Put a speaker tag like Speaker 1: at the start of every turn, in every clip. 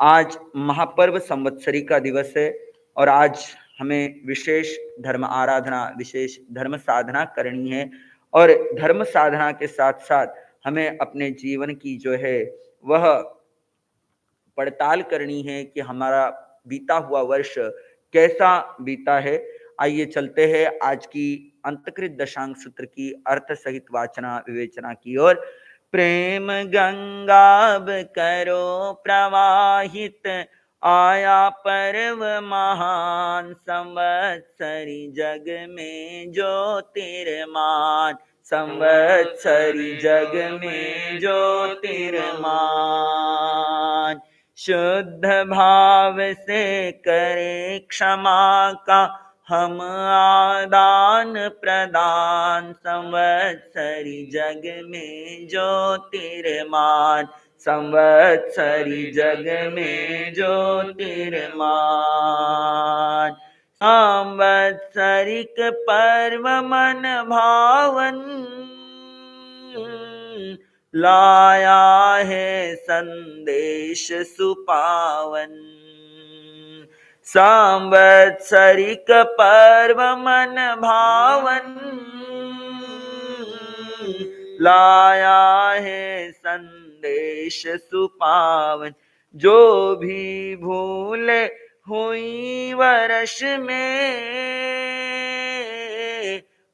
Speaker 1: आज महापर्व संवत्सरी का दिवस है और आज हमें विशेष धर्म आराधना, विशेष धर्म साधना करनी है और धर्म साधना के साथ-साथ हमें अपने जीवन की जो है वह पड़ताल करनी है कि हमारा बीता हुआ वर्ष कैसा बीता है। आइए चलते हैं आज की अंतकृत दशांक सूत्र की अर्थ सहित वाचना विवेचना की ओर। प्रेम गंगा अब करो प्रवाहित, आया पर्व महान संवत्सरी जग में ज्योतिर्मान, संवत्सरी जग में ज्योतिर्मान। शुद्ध भाव से करे क्षमा का हम आदान प्रदान, संवत्सरी जग में ज्योतिर्मान, संवत्सरी जग में ज्योतिर्मान। संवत्सरिक पर्व मन भावन, लाया है संदेश सुपावन। सांवत्सरिक पर्व मन भावन, लाया है संदेश सुपावन। जो भी भूल हुई वर्ष में,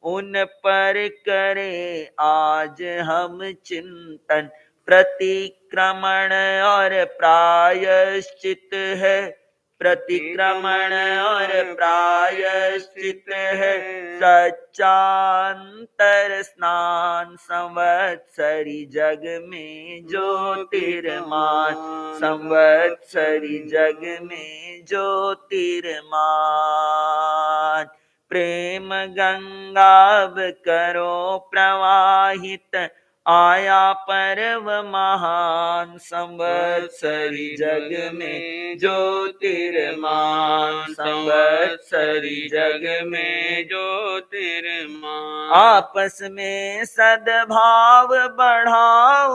Speaker 1: उन पर करे आज हम चिंतन। प्रतिक्रमण और प्रायश्चित है, प्रतिक्रमण और प्रायश्चित है। सच्चांतर स्नान, संवत्सरी जग में ज्योतिर्मान, संवत्सरी जग में ज्योतिर्मान। प्रेम गंगा अब करो प्रवाहित, आया पर्व महान संवत्सरी जग में ज्योतिर्मान, संवत्सरी जग में ज्योतिर्मान। आपस में सद्भाव बढ़ाओ,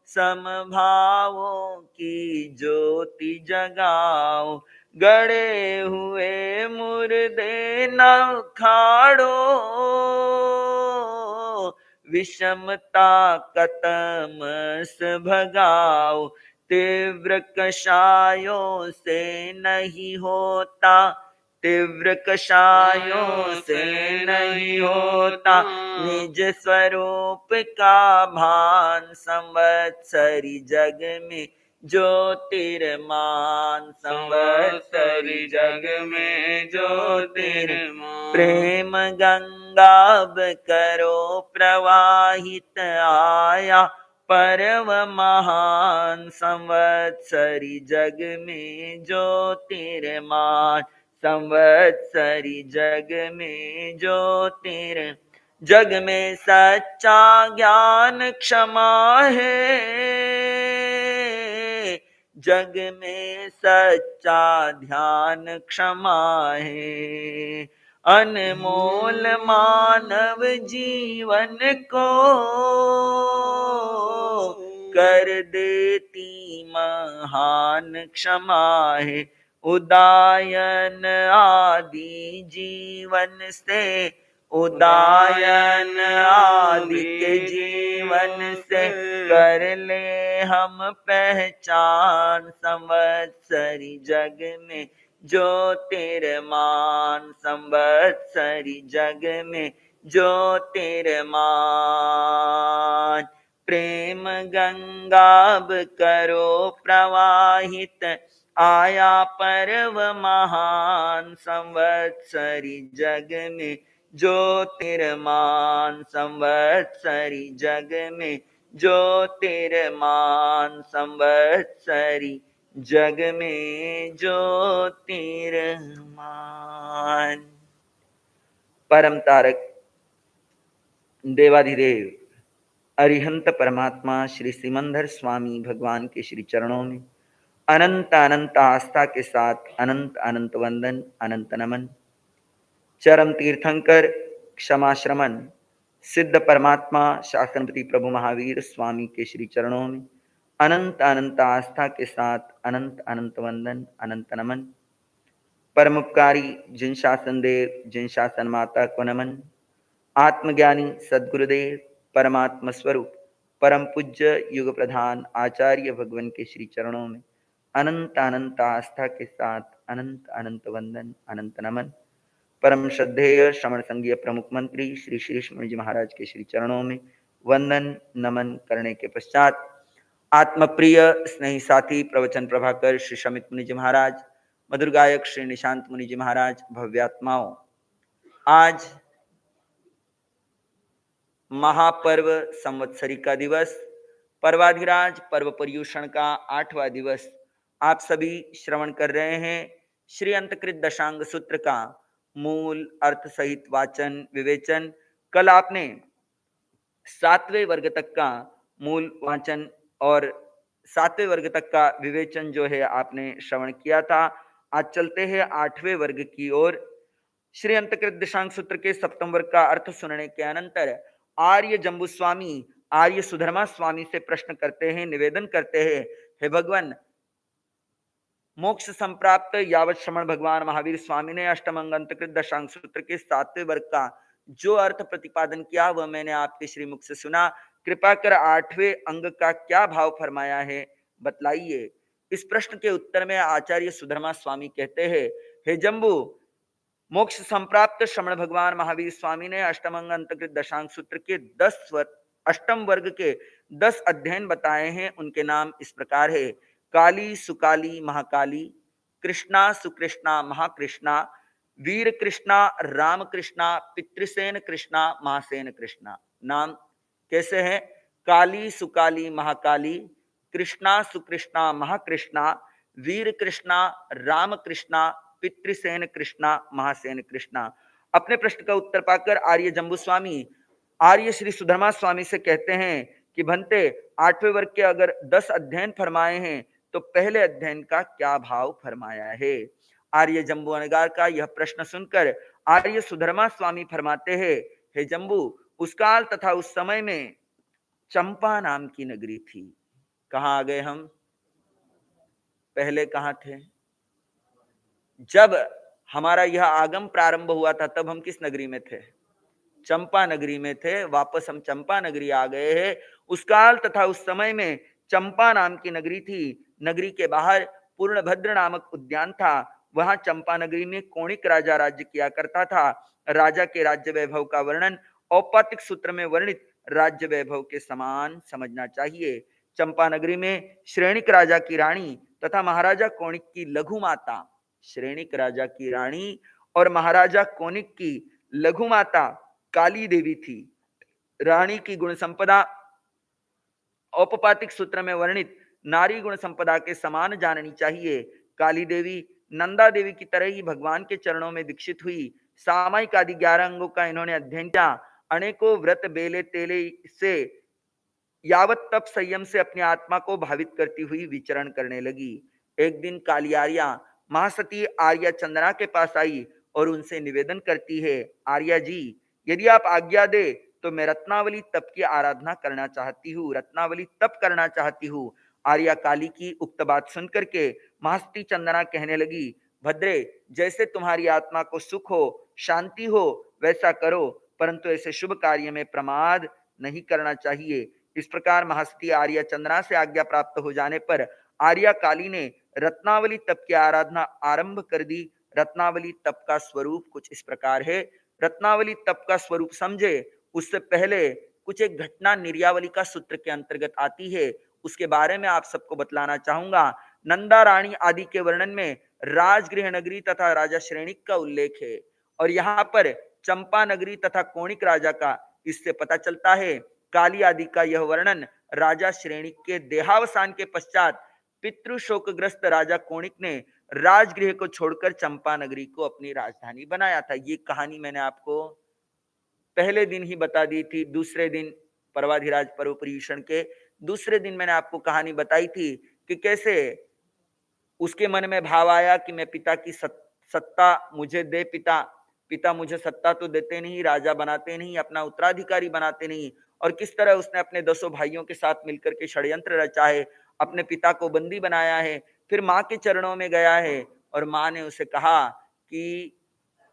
Speaker 1: समभावों की ज्योति जगाओ। गड़े हुए मुर्दे न उखाड़ो, विषमता कतमस भगाओ। तीव्र कषायों से नहीं होता, तीव्र कषायों से नहीं होता। निज स्वरूप का भान, संवत्सरी जग में ज्योतिर्मान, संवत्सरी जग में ज्योतिर्मान। प्रेम गंगा अब करो प्रवाहित, आया पर्व महान संवत्सरी जग में ज्योतिर्मान, संवत्सरी जग में ज्योतिर्मान। जग में सच्चा ज्ञान क्षमा है, जग में सच्चा ध्यान क्षमा है। अनमोल मानव जीवन को कर देती महान क्षमा है। उदायन आदि जीवन से, उदायन आदि के जीवन से कर ले हम पहचान, संवत्सरी जग में ज्योतिर्मान, संवत्सरी जग में ज्योतिर्मान। प्रेम गंगा अब करो प्रवाहित, आया पर्व महान संवत्सरी जग में ज्योतिर्मान, संवत्सरी जग में ज्योतिर्मान, संवत्सरी जग में ज्योतिर्मान। परम तारक देवाधिदेव अरिहंत परमात्मा श्री सिमंदर स्वामी भगवान के श्री चरणों में अनंत अनंत आस्था के साथ अनंत अनंत वंदन, अनंत नमन। चरम तीर्थंकर क्षमा श्रमण सिद्ध परमात्मा शासनपति प्रभु महावीर स्वामी के श्री चरणों में अनंत अनंत आस्था के साथ अनंत अनंत वंदन, अनंत नमन। परम उपकारी जिन शासन देव, जिन शासन माता को नमन। आत्मज्ञानी सद्गुरुदेव, परमात्म स्वरूप, परम पूज्य युग प्रधान आचार्य भगवान के श्री चरणों में अनंत अनंत आस्था के साथ अनंत अनंत वंदन, अनंत नमन। परम श्रद्धेय श्रवण संघीय प्रमुख मंत्री श्री श्री मुनि जी महाराज के श्री चरणों में वंदन नमन करने के पश्चात आत्मप्रिय स्नेही साथी प्रवचन प्रभाकर श्री शमित मुनि जी महाराज, मधुर गायक श्री निशांत मुनि जी महाराज, भव्यात्माओं, आज महापर्व संवत्सरी का दिवस, पर्वाधिराज पर्व पर्यूषण का 8वां दिवस आप सभी श्रवण कर रहे हैं। श्री अंतकृत दशांग सूत्र का मूल अर्थ सहित वाचन विवेचन कल आपने 7वें वर्ग तक का मूल वाचन और 7वें वर्ग तक का विवेचन जो है आपने श्रवण किया था। आज चलते हैं 8वें वर्ग की ओर। श्री अंतकृत दशांग सूत्र के सप्तम वर्ग का अर्थ सुनने के अनंतर आर्य जम्बू स्वामी आर्य सुधर्मा स्वामी से प्रश्न करते हैं, निवेदन करते हैं, हे भगवान, मोक्ष संप्राप्त यावत श्रमण भगवान महावीर स्वामी ने अष्टमंग अंतकृत दशांग सूत्र के 7वें वर्ग का जो अर्थ प्रतिपादन किया वह मैंने आपके श्रीमुख से सुना। कृपा कर 8वें अंग का क्या भाव फरमाया है बतलाइए। इस प्रश्न के उत्तर में आचार्य सुधर्मा स्वामी कहते हैं, हे जम्बू, मोक्ष संप्राप्त श्रमण भगवान महावीर स्वामी ने अष्टमंग अंतकृत दशांग सूत्र के 10 अष्टम वर्ग के 10 अध्ययन बताए हैं। उनके नाम इस प्रकार है: काली सुकाली महाकाली, कृष्णा सुकृष्णा महाकृष्णा, वीर कृष्णा राम कृष्णा, पितृसेन कृष्णा महासेन कृष्णा। नाम कैसे हैं? काली सुकाली महाकाली, कृष्णा सुकृष्णा महाकृष्णा, वीर कृष्णा राम कृष्णा, पितृसेन कृष्णा महासेन कृष्णा। अपने प्रश्न का उत्तर पाकर आर्य जम्बू स्वामी आर्य श्री सुधर्मा स्वामी से कहते हैं कि भंते 8वें वर्ग के अगर 10 अध्ययन फरमाए हैं तो पहले अध्ययन का क्या भाव फरमाया है। आर्य जम्बू अनगार का यह प्रश्न सुनकर आर्य सुधर्मा स्वामी फरमाते हैं, हे जम्बू, उस काल तथा उस समय में चंपा नाम की नगरी थी। कहाँ आ गए हम? पहले कहाँ थे? जब हमारा यह आगम प्रारंभ हुआ था तब हम किस नगरी में थे? चंपा नगरी में थे। वापस हम चंपा नगरी आ गए हैं। उस काल तथा उस समय में चंपा नाम की नगरी थी। नगरी के बाहर पूर्णभद्र नामक उद्यान था। वहां चंपा नगरी में कोणिक राजा राज्य किया करता था। राजा के राज्य वैभव का वर्णन औपातिक सूत्र में वर्णित राज्य वैभव के समान समझना चाहिए। चंपा नगरी में श्रेणिक राजा की रानी तथा महाराजा कोणिक की लघु माता, श्रेणिक राजा की रानी और महाराजा कोणिक की लघु माता काली देवी थी। रानी की गुण संपदा औपपातिक सूत्र में वर्णित नारी गुण संपदा के समान जाननी चाहिए। काली देवी नंदा देवी की तरह ही भगवान के चरणों में दीक्षित हुई। सामायिक आदि 11 अंगों का इन्होंने अध्ययन किया। अनेकों व्रत बेले तेले से यावत तप संयम से अपनी आत्मा को भावित करती हुई विचरण करने लगी। एक दिन काली आर्या महासती आर्या चंदना के पास आई और उनसे निवेदन करती है, आर्या जी, यदि आप आज्ञा दे तो मैं रत्नावली तप की आराधना करना चाहती हूँ, रत्नावली तप करना चाहती हूँ। आर्या काली की उक्त बात सुनकर के महासती चंदना कहने लगी, भद्रे, जैसे तुम्हारी आत्मा को सुख हो शांति हो वैसा करो, परंतु ऐसे शुभ कार्य में प्रमाद नहीं करना चाहिए। इस प्रकार महासती आर्या चंदना से आज्ञा प्राप्त हो जाने पर आर्या काली ने रत्नावली तप की आराधना आरंभ कर दी। रत्नावली तप का स्वरूप कुछ इस प्रकार है। रत्नावली तप का स्वरूप समझे उससे पहले कुछ एक घटना निर्यावली का सूत्र के अंतर्गत आती है, उसके बारे में आप सबको बतलाना चाहूंगा। नंदा रानी आदि के वर्णन में राजगृह नगरी तथा राजा श्रेणिक का उल्लेख है और यहाँ पर चंपा नगरी तथा कोणिक राजा का इससे पता चलता है। काली आदि का यह वर्णन राजा श्रेणिक के देहावसान के पश्चात पितृ शोकग्रस्त राजा कोणिक ने राजगृह को छोड़कर चंपा नगरी को अपनी राजधानी बनाया था। ये कहानी मैंने आपको पहले दिन ही बता दी थी। दूसरे दिन पर्वाधिराज पर्व पर्यूषण के दूसरे दिन मैंने आपको कहानी बताई थी कि कैसे उसके मन में भाव आया कि मैं पिता की सत्ता मुझे दे, पिता मुझे सत्ता तो देते नहीं, राजा बनाते नहीं, अपना उत्तराधिकारी बनाते नहीं, और किस तरह उसने अपने 10 भाइयों के साथ मिलकर के षड्यंत्र रचा है। अपने पिता को बंदी बनाया है, फिर माँ के चरणों में गया है और माँ ने उसे कहा कि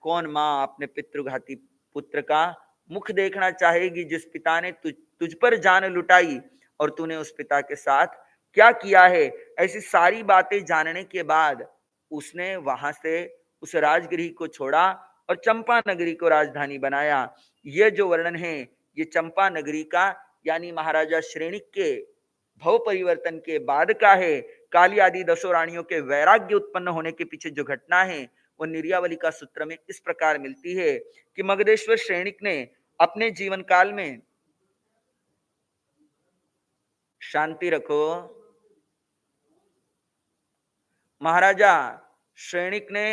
Speaker 1: कौन माँ अपने पितृघाती पुत्र का मुख देखना चाहेगी, जिस पिता ने तुझ पर जान लुटाई और तूने उस पिता के साथ क्या किया है। ऐसी सारी बातें जानने के बाद उसने वहां से उस राजगृह को छोड़ा और चंपा नगरी को राजधानी बनाया। ये जो वर्णन है ये चंपा नगरी का यानी महाराजा श्रेणिक के भव परिवर्तन के बाद का है। काली आदि दसों रानियों के वैराग्य उत्पन्न होने के पीछे जो घटना है वो निर्यावली का सूत्र में इस प्रकार मिलती है कि मगधेश्वर श्रेणिक ने अपने जीवन काल में, शांति रखो, महाराजा श्रेणिक ने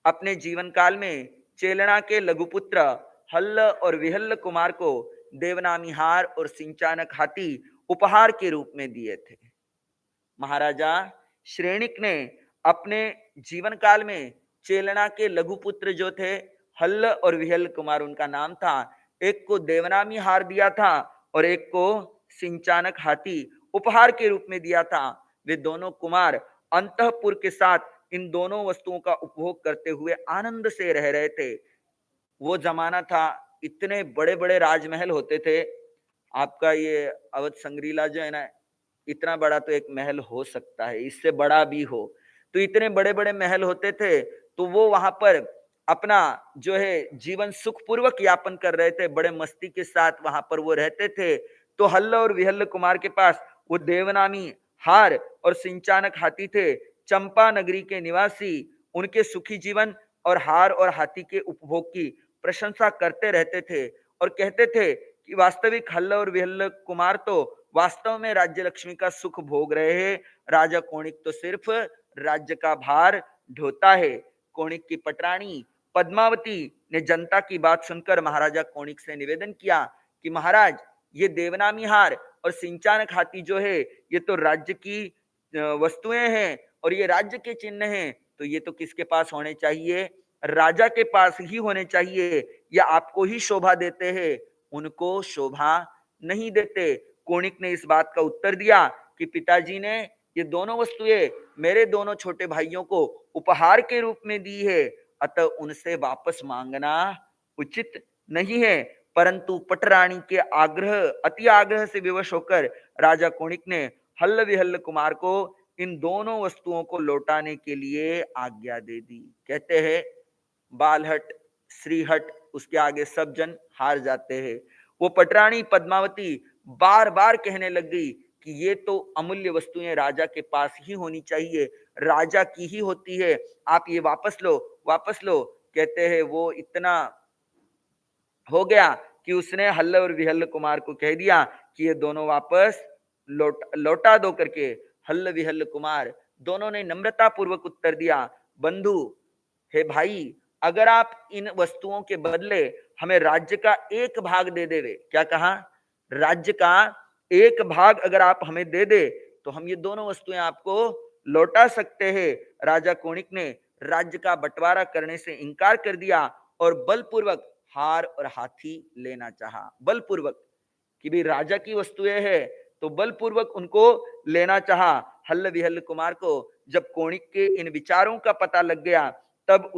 Speaker 1: अपने जीवन काल में चेलना के लघुपुत्र हल्ल और विहल्ल कुमार को देवनामी हार और सिंचानक हाथी उपहार के रूप में दिए थे। महाराजा श्रेणिक ने अपने जीवन काल में चेलना के लघुपुत्र जो थे हल्ल और विहल्ल कुमार उनका नाम था, एक को देवनामी हार दिया था और एक को सिंचानक हाथी उपहार के रूप में दिया था। वे दोनों कुमार अंतःपुर के साथ इन दोनों वस्तुओं का उपभोग करते हुए आनंद से रह रहे थे। वो जमाना था, इतने बड़े बड़े राजमहल होते थे। आपका ये अवध संग्रीला जो है ना, इतना बड़ा तो एक महल हो सकता है, इससे बड़ा भी हो। तो इतने बड़े बड़े महल होते थे, तो वो वहां पर अपना जो है जीवन सुखपूर्वक यापन कर रहे थे, बड़े मस्ती के साथ वहां पर वो रहते थे। तो हल्ल और विहल्ल कुमार के पास वो देवनामी हार और सिंचानक हाथी थे। चंपा नगरी के निवासी उनके सुखी जीवन और हार और हाथी के उपभोग की प्रशंसा करते रहते थे और कहते थे कि वास्तविक हल्ल और विहल्ल कुमार तो वास्तव में राज्य लक्ष्मी का सुख भोग रहे हैं, राजा कोणिक तो सिर्फ राज्य का भार ढोता है। कोणिक की पटरानी पद्मावती ने जनता की बात सुनकर महाराजा कोणिक से निवेदन किया कि महाराज, ये देवनामी हार और सिंचानक हाथी जो है ये तो राज्य की वस्तुएं हैं और ये राज्य के चिन्ह हैं, तो ये तो किसके पास होने चाहिए? राजा के पास ही होने चाहिए। या आपको ही शोभा देते हैं, उनको शोभा नहीं देते। कोणिक ने इस बात का उत्तर दिया कि पिताजी ने ये दोनों वस्तुएं मेरे दोनों छोटे भाइयों को उपहार के रूप में दी है, अतः उनसे वापस मांगना उचित नहीं है। परंतु पटरानी के अति आग्रह से विवश होकर राजा कोणिक ने हल्ल विहल्ल कुमार को इन दोनों वस्तुओं को लौटाने के लिए आज्ञा दे दी। कहते हैं बालहट श्रीहट उसके आगे सब जन हार जाते हैं। वो पटरानी पद्मावती बार बार कहने लग गई कि ये तो अमूल्य वस्तुएं राजा के पास ही होनी चाहिए, राजा की ही होती है, आप ये वापस लो, वापस लो। कहते हैं वो इतना हो गया कि उसने हल्ल और विहल्ल कुमार को कह दिया कि ये दोनों वापस लौटा दो करके। हल्ल विहल्ल कुमार दोनों ने नम्रता पूर्वक उत्तर दिया, बंधु हे भाई, अगर आप इन वस्तुओं के बदले हमें राज्य का एक भाग दे देवे, क्या कहा? राज्य का एक भाग अगर आप हमें दे दे तो हम ये दोनों वस्तुएं आपको लौटा सकते हैं। राजा कोणिक ने राज्य का बंटवारा करने से इनकार कर दिया और बलपूर्वक हार और हाथी लेना चाहा। बलपूर्वक कि भी राजा की वस्तुएं है तो बलपूर्वक उनको लेना चाहा। हल्ल विहल्ल कुमार को जब कोणिक के इन विचारों का पता लग गया तब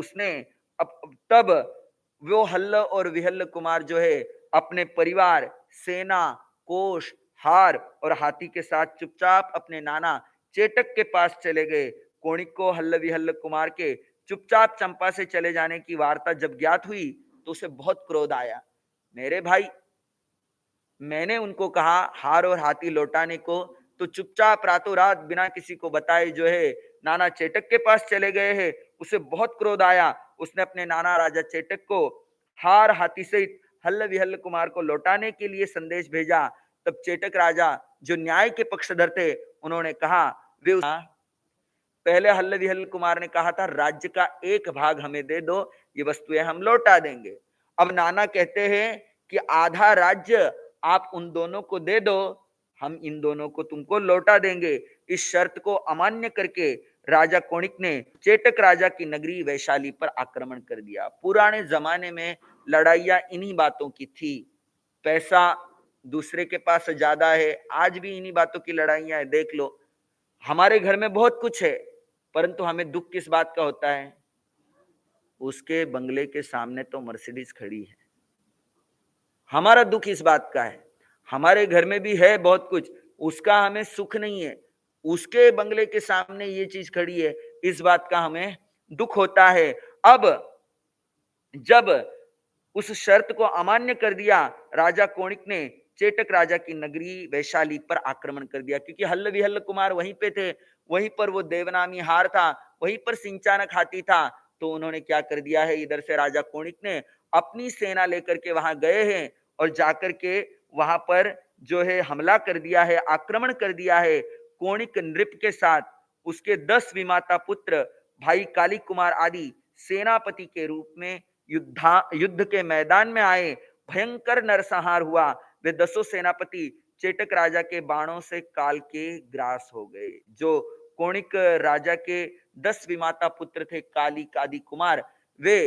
Speaker 1: वो हल्ल और विहल्ल कुमार जो है अपने परिवार, सेना, कोष, हार और हाथी के साथ चुपचाप अपने नाना चेटक के पास चले गए। कोणिक को हल्ल विहल्ल कुमार के चुपचाप चंपा से चले जाने की वार्ता जब ज्ञात हुई तो उसे बहुत क्रोध आया। मेरे भाई, मैंने उनको कहा हार और हाथी लौटाने को, तो चुपचाप रातों रात बिना किसी को बताए जो है नाना चेटक के पास चले गए हैं। उसे बहुत क्रोध आया। उसने अपने नाना राजा चेटक को हार हाथी सहित हल्ल विहल्ल कुमार को लौटाने के लिए संदेश भेजा। तब चेटक राजा जो न्याय के पक्षधर थे उन्होंने कहा, वे पहले हल्ल विहल्ल कुमार ने कहा था राज्य का एक भाग हमें दे दो, ये वस्तुएं हम लौटा देंगे। अब नाना कहते हैं कि आधा राज्य आप उन दोनों को दे दो, हम इन दोनों को तुमको लौटा देंगे। इस शर्त को अमान्य करके राजा कोणिक ने चेटक राजा की नगरी वैशाली पर आक्रमण कर दिया। पुराने जमाने में लड़ाइयां इन्हीं बातों की थी। पैसा दूसरे के पास ज्यादा है, आज भी इन्हीं बातों की लड़ाइयां है, देख लो। हमारे घर में बहुत कुछ है, परंतु हमें दुख किस बात का होता है? उसके बंगले के सामने तो मर्सिडीज खड़ी है। हमारा दुख इस बात का है। हमारे घर में भी है बहुत कुछ, उसका हमें सुख नहीं है। उसके बंगले के सामने ये चीज खड़ी है, इस बात का हमें दुख होता है। अब जब उस शर्त को अमान्य कर दिया, राजा कोणिक ने चेटक राजा की नगरी वैशाली पर आक्रमण कर दिया, क्योंकि हल्ल विहल्ल कुमार वहीं पे थे, वहीं पर वो देवनामी हार था, वहीं पर सिंचानक हाथी था। तो उन्होंने क्या कर दिया है, इधर से राजा कोणिक ने अपनी सेना लेकर के वहां गए हैं और जाकर के वहां पर जो है हमला कर दिया है, आक्रमण कर दिया है। कोणिक नृप के साथ उसके 10 विमाता पुत्र, भाई काली कुमार आदि सेनापति के रूप में युद्ध के मैदान में आए। भयंकर नरसंहार हुआ। वे 10 सेनापति चेटक राजा के बाणों से काल के ग्रास हो गए। जो कोणिक राजा के 10 विमाता पुत्र थे, काली कादी कुमार, वे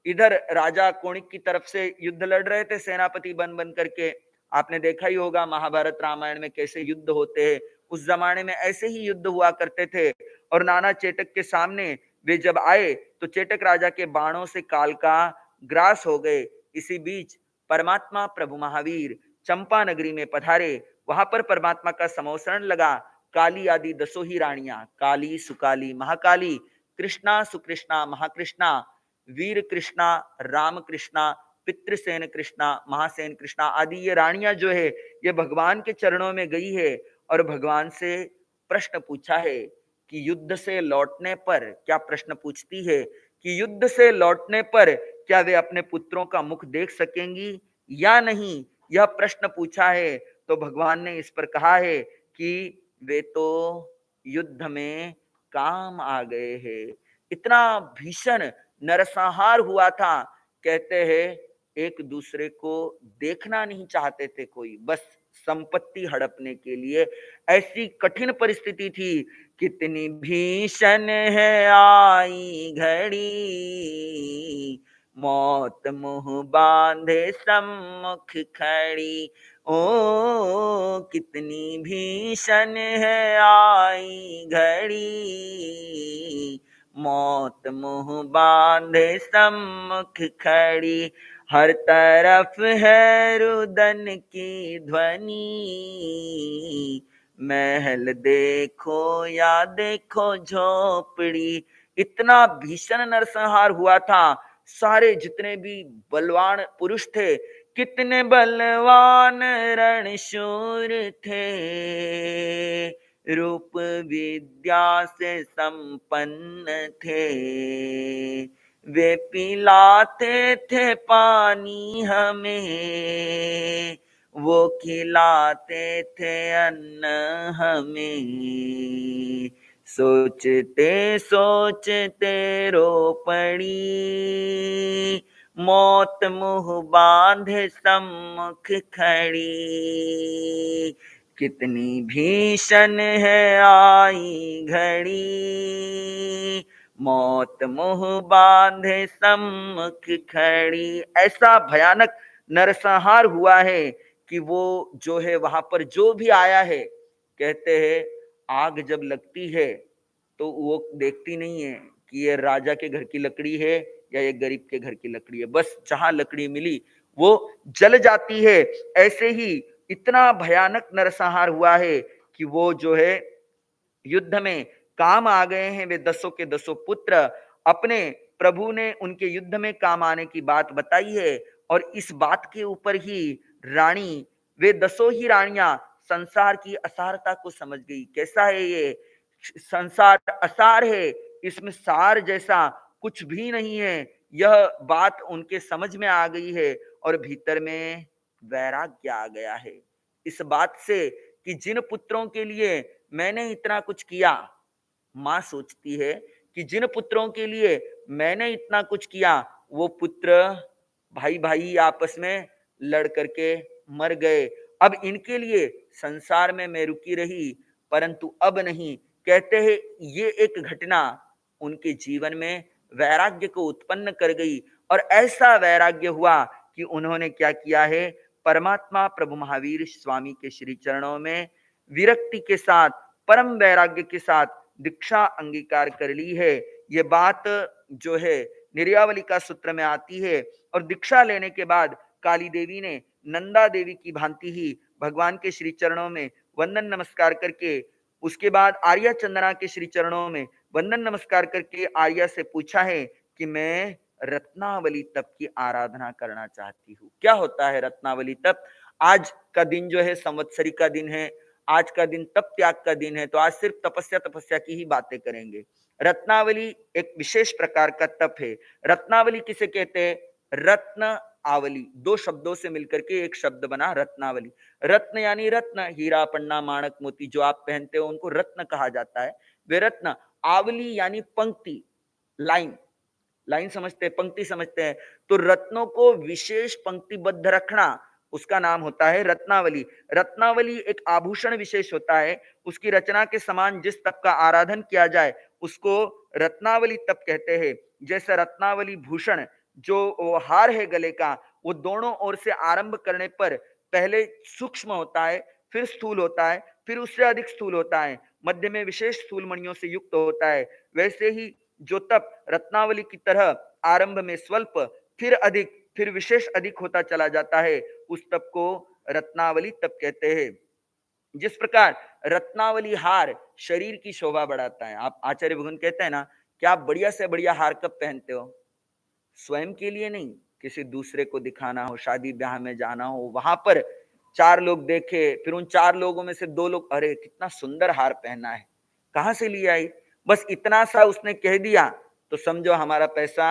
Speaker 1: इधर राजा कोणिक की तरफ से युद्ध लड़ रहे थे सेनापति बन बन करके। आपने देखा ही होगा महाभारत रामायण में कैसे युद्ध होते हैं। उस जमाने में ऐसे ही युद्ध हुआ करते थे। और नाना चेटक के सामने वे जब आए तो चेटक राजा के बाणों से काल का ग्रास हो गए। इसी बीच परमात्मा प्रभु महावीर चंपा नगरी में पधारे। वहां पर परमात्मा का समोसरण लगा। काली आदि 10 ही रानियां, काली सुकाली महाकाली, कृष्णा सुकृष्णा महाकृष्णा, वीर कृष्णा, राम कृष्णा, पितृसेन कृष्णा, महासेन कृष्णा आदि ये रानियां जो है, ये भगवान के चरणों में गई है और भगवान से प्रश्न पूछा है कि युद्ध से लौटने पर, क्या प्रश्न पूछती है कि युद्ध से लौटने पर क्या वे अपने पुत्रों का मुख देख सकेंगी या नहीं, यह प्रश्न पूछा है। तो भगवान ने इस पर कहा है कि वे तो युद्ध में काम आ गए हैं। इतना भीषण नरसंहार हुआ था, कहते हैं एक दूसरे को देखना नहीं चाहते थे कोई, बस संपत्ति हड़पने के लिए। ऐसी कठिन परिस्थिति थी। कितनी भीषण है आई घड़ी, मौत मुंह बांधे सम्मुख खड़ी। ओ कितनी भीषण है आई घड़ी, मौत मुंह बांधे सम्मुख खड़ी। हर तरफ है रुदन की ध्वनि, महल देखो या देखो झोपड़ी। इतना भीषण नरसंहार हुआ था। सारे जितने भी बलवान पुरुष थे, कितने बलवान रणशूर थे, रूप विद्या से संपन्न थे। वे पिलाते थे पानी हमें, वो खिलाते थे अन्न हमें। सोचते सोचते रो पड़ी, मौत मुंह बांधे सम्मुख खड़ी। कितनी भीषण है आई घड़ी, मौत मुंह बांधे सम्मुख खड़ी। ऐसा भयानक नरसंहार हुआ है कि वो जो है वहां पर जो भी आया है, कहते हैं आग जब लगती है तो वो देखती नहीं है कि ये राजा के घर की लकड़ी है या ये गरीब के घर की लकड़ी है, बस जहां लकड़ी मिली वो जल जाती है। ऐसे ही इतना भयानक नरसंहार हुआ है कि वो जो है युद्ध में काम आ गए हैं। वे 10 के 10 पुत्र, अपने प्रभु ने उनके युद्ध में काम आने की बात बताई है। और इस बात के ऊपर ही रानी, वे 10 ही रानियां संसार की असारता को समझ गई। कैसा है ये संसार, असार है, इसमें सार जैसा कुछ भी नहीं है। यह बात उनके समझ में आ गई है और भीतर में वैराग्य आ गया है इस बात से कि जिन पुत्रों के लिए मैंने इतना कुछ किया, माँ सोचती है कि जिन पुत्रों के लिए मैंने इतना कुछ किया, वो पुत्र भाई भाई आपस में लड़ करके मर गए। अब इनके लिए संसार में मैं रुकी रही, परंतु अब नहीं। कहते हैं ये एक घटना उनके जीवन में वैराग्य को उत्पन्न कर गई। और ऐसा वैराग्य हुआ कि उन्होंने क्या किया है, परमात्मा प्रभु महावीर स्वामी के श्री चरणों में विरक्ति के साथ परम वैराग्य के साथ दीक्षा अंगीकार कर ली है। ये बात जो है निर्यावली का सूत्र में आती है। और दीक्षा लेने के बाद काली देवी ने नंदा देवी की भांति ही भगवान के श्री चरणों में वंदन नमस्कार करके, उसके बाद आर्या चंदना के श्री चरणों में वंदन नमस्कार करके आर्या से पूछा है कि मैं रत्नावली तप की आराधना करना चाहती हूँ। क्या होता है रत्नावली तप? आज का दिन जो है संवत्सरी का दिन है, आज का दिन तप त्याग का दिन है, तो आज सिर्फ तपस्या तपस्या की ही बातें करेंगे। रत्नावली एक विशेष प्रकार का तप है। रत्नावली किसे कहते हैं? रत्न आवली, दो शब्दों से मिलकर के एक शब्द बना रत्नावली। रत्न यानी रत्न, हीरा पन्ना माणक मोती जो आप पहनते हो उनको रत्न कहा जाता है, वे रत्न। आवली यानी पंक्ति, लाइन, लाइन समझते हैं, पंक्ति समझते हैं। तो रत्नों को विशेष पंक्तिबद्ध रखना उसका नाम होता है रत्नावली। रत्नावली एक आभूषण विशेष होता है, उसकी रचना के समान जिस तप का आराधन किया जाए उसको रत्नावली तप कहते हैं। जैसे रत्नावली भूषण जो वो हार है गले का, वो दोनों ओर से आरंभ करने पर पहले सूक्ष्म होता है, फिर स्थूल होता है, फिर उससे अधिक स्थूल होता है, मध्य में विशेष स्थूल मणियों से युक्त होता है। वैसे ही जो तप रत्नावली की तरह आरंभ में स्वल्प, फिर अधिक, फिर विशेष अधिक होता चला जाता है, उस तप को रत्नावली तप कहते हैं। जिस प्रकार रत्नावली हार शरीर की शोभा बढ़ाता है। आप आचार्य भगवान कहते हैं ना कि आप बढ़िया से बढ़िया हार कब पहनते हो? स्वयं के लिए नहीं, किसी दूसरे को दिखाना हो, शादी ब्याह में जाना हो, वहां पर चार लोग देखे, फिर उन चार लोगों में से दो लोग, अरे कितना सुंदर हार पहना है, कहां से लिया आई? बस इतना सा उसने कह दिया तो समझो हमारा पैसा।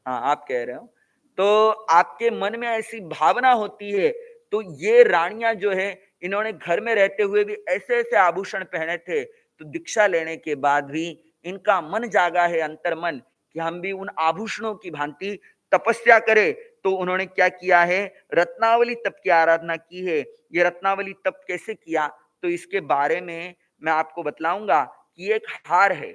Speaker 1: हाँ, आप कह रहे हो। तो आपके मन में ऐसी भावना होती है। तो ये रानियां जो है, इन्होंने घर में रहते हुए भी ऐसे ऐसे आभूषण पहने थे, तो दीक्षा लेने के बाद भी इनका मन जागा है, अंतर्मन, कि हम भी उन आभूषणों की भांति तपस्या करें। तो उन्होंने क्या किया है? रत्नावली तप की आराधना की है। ये रत्नावली तप कैसे किया, तो इसके बारे में मैं आपको बतलाऊंगा कि ये एक हार है।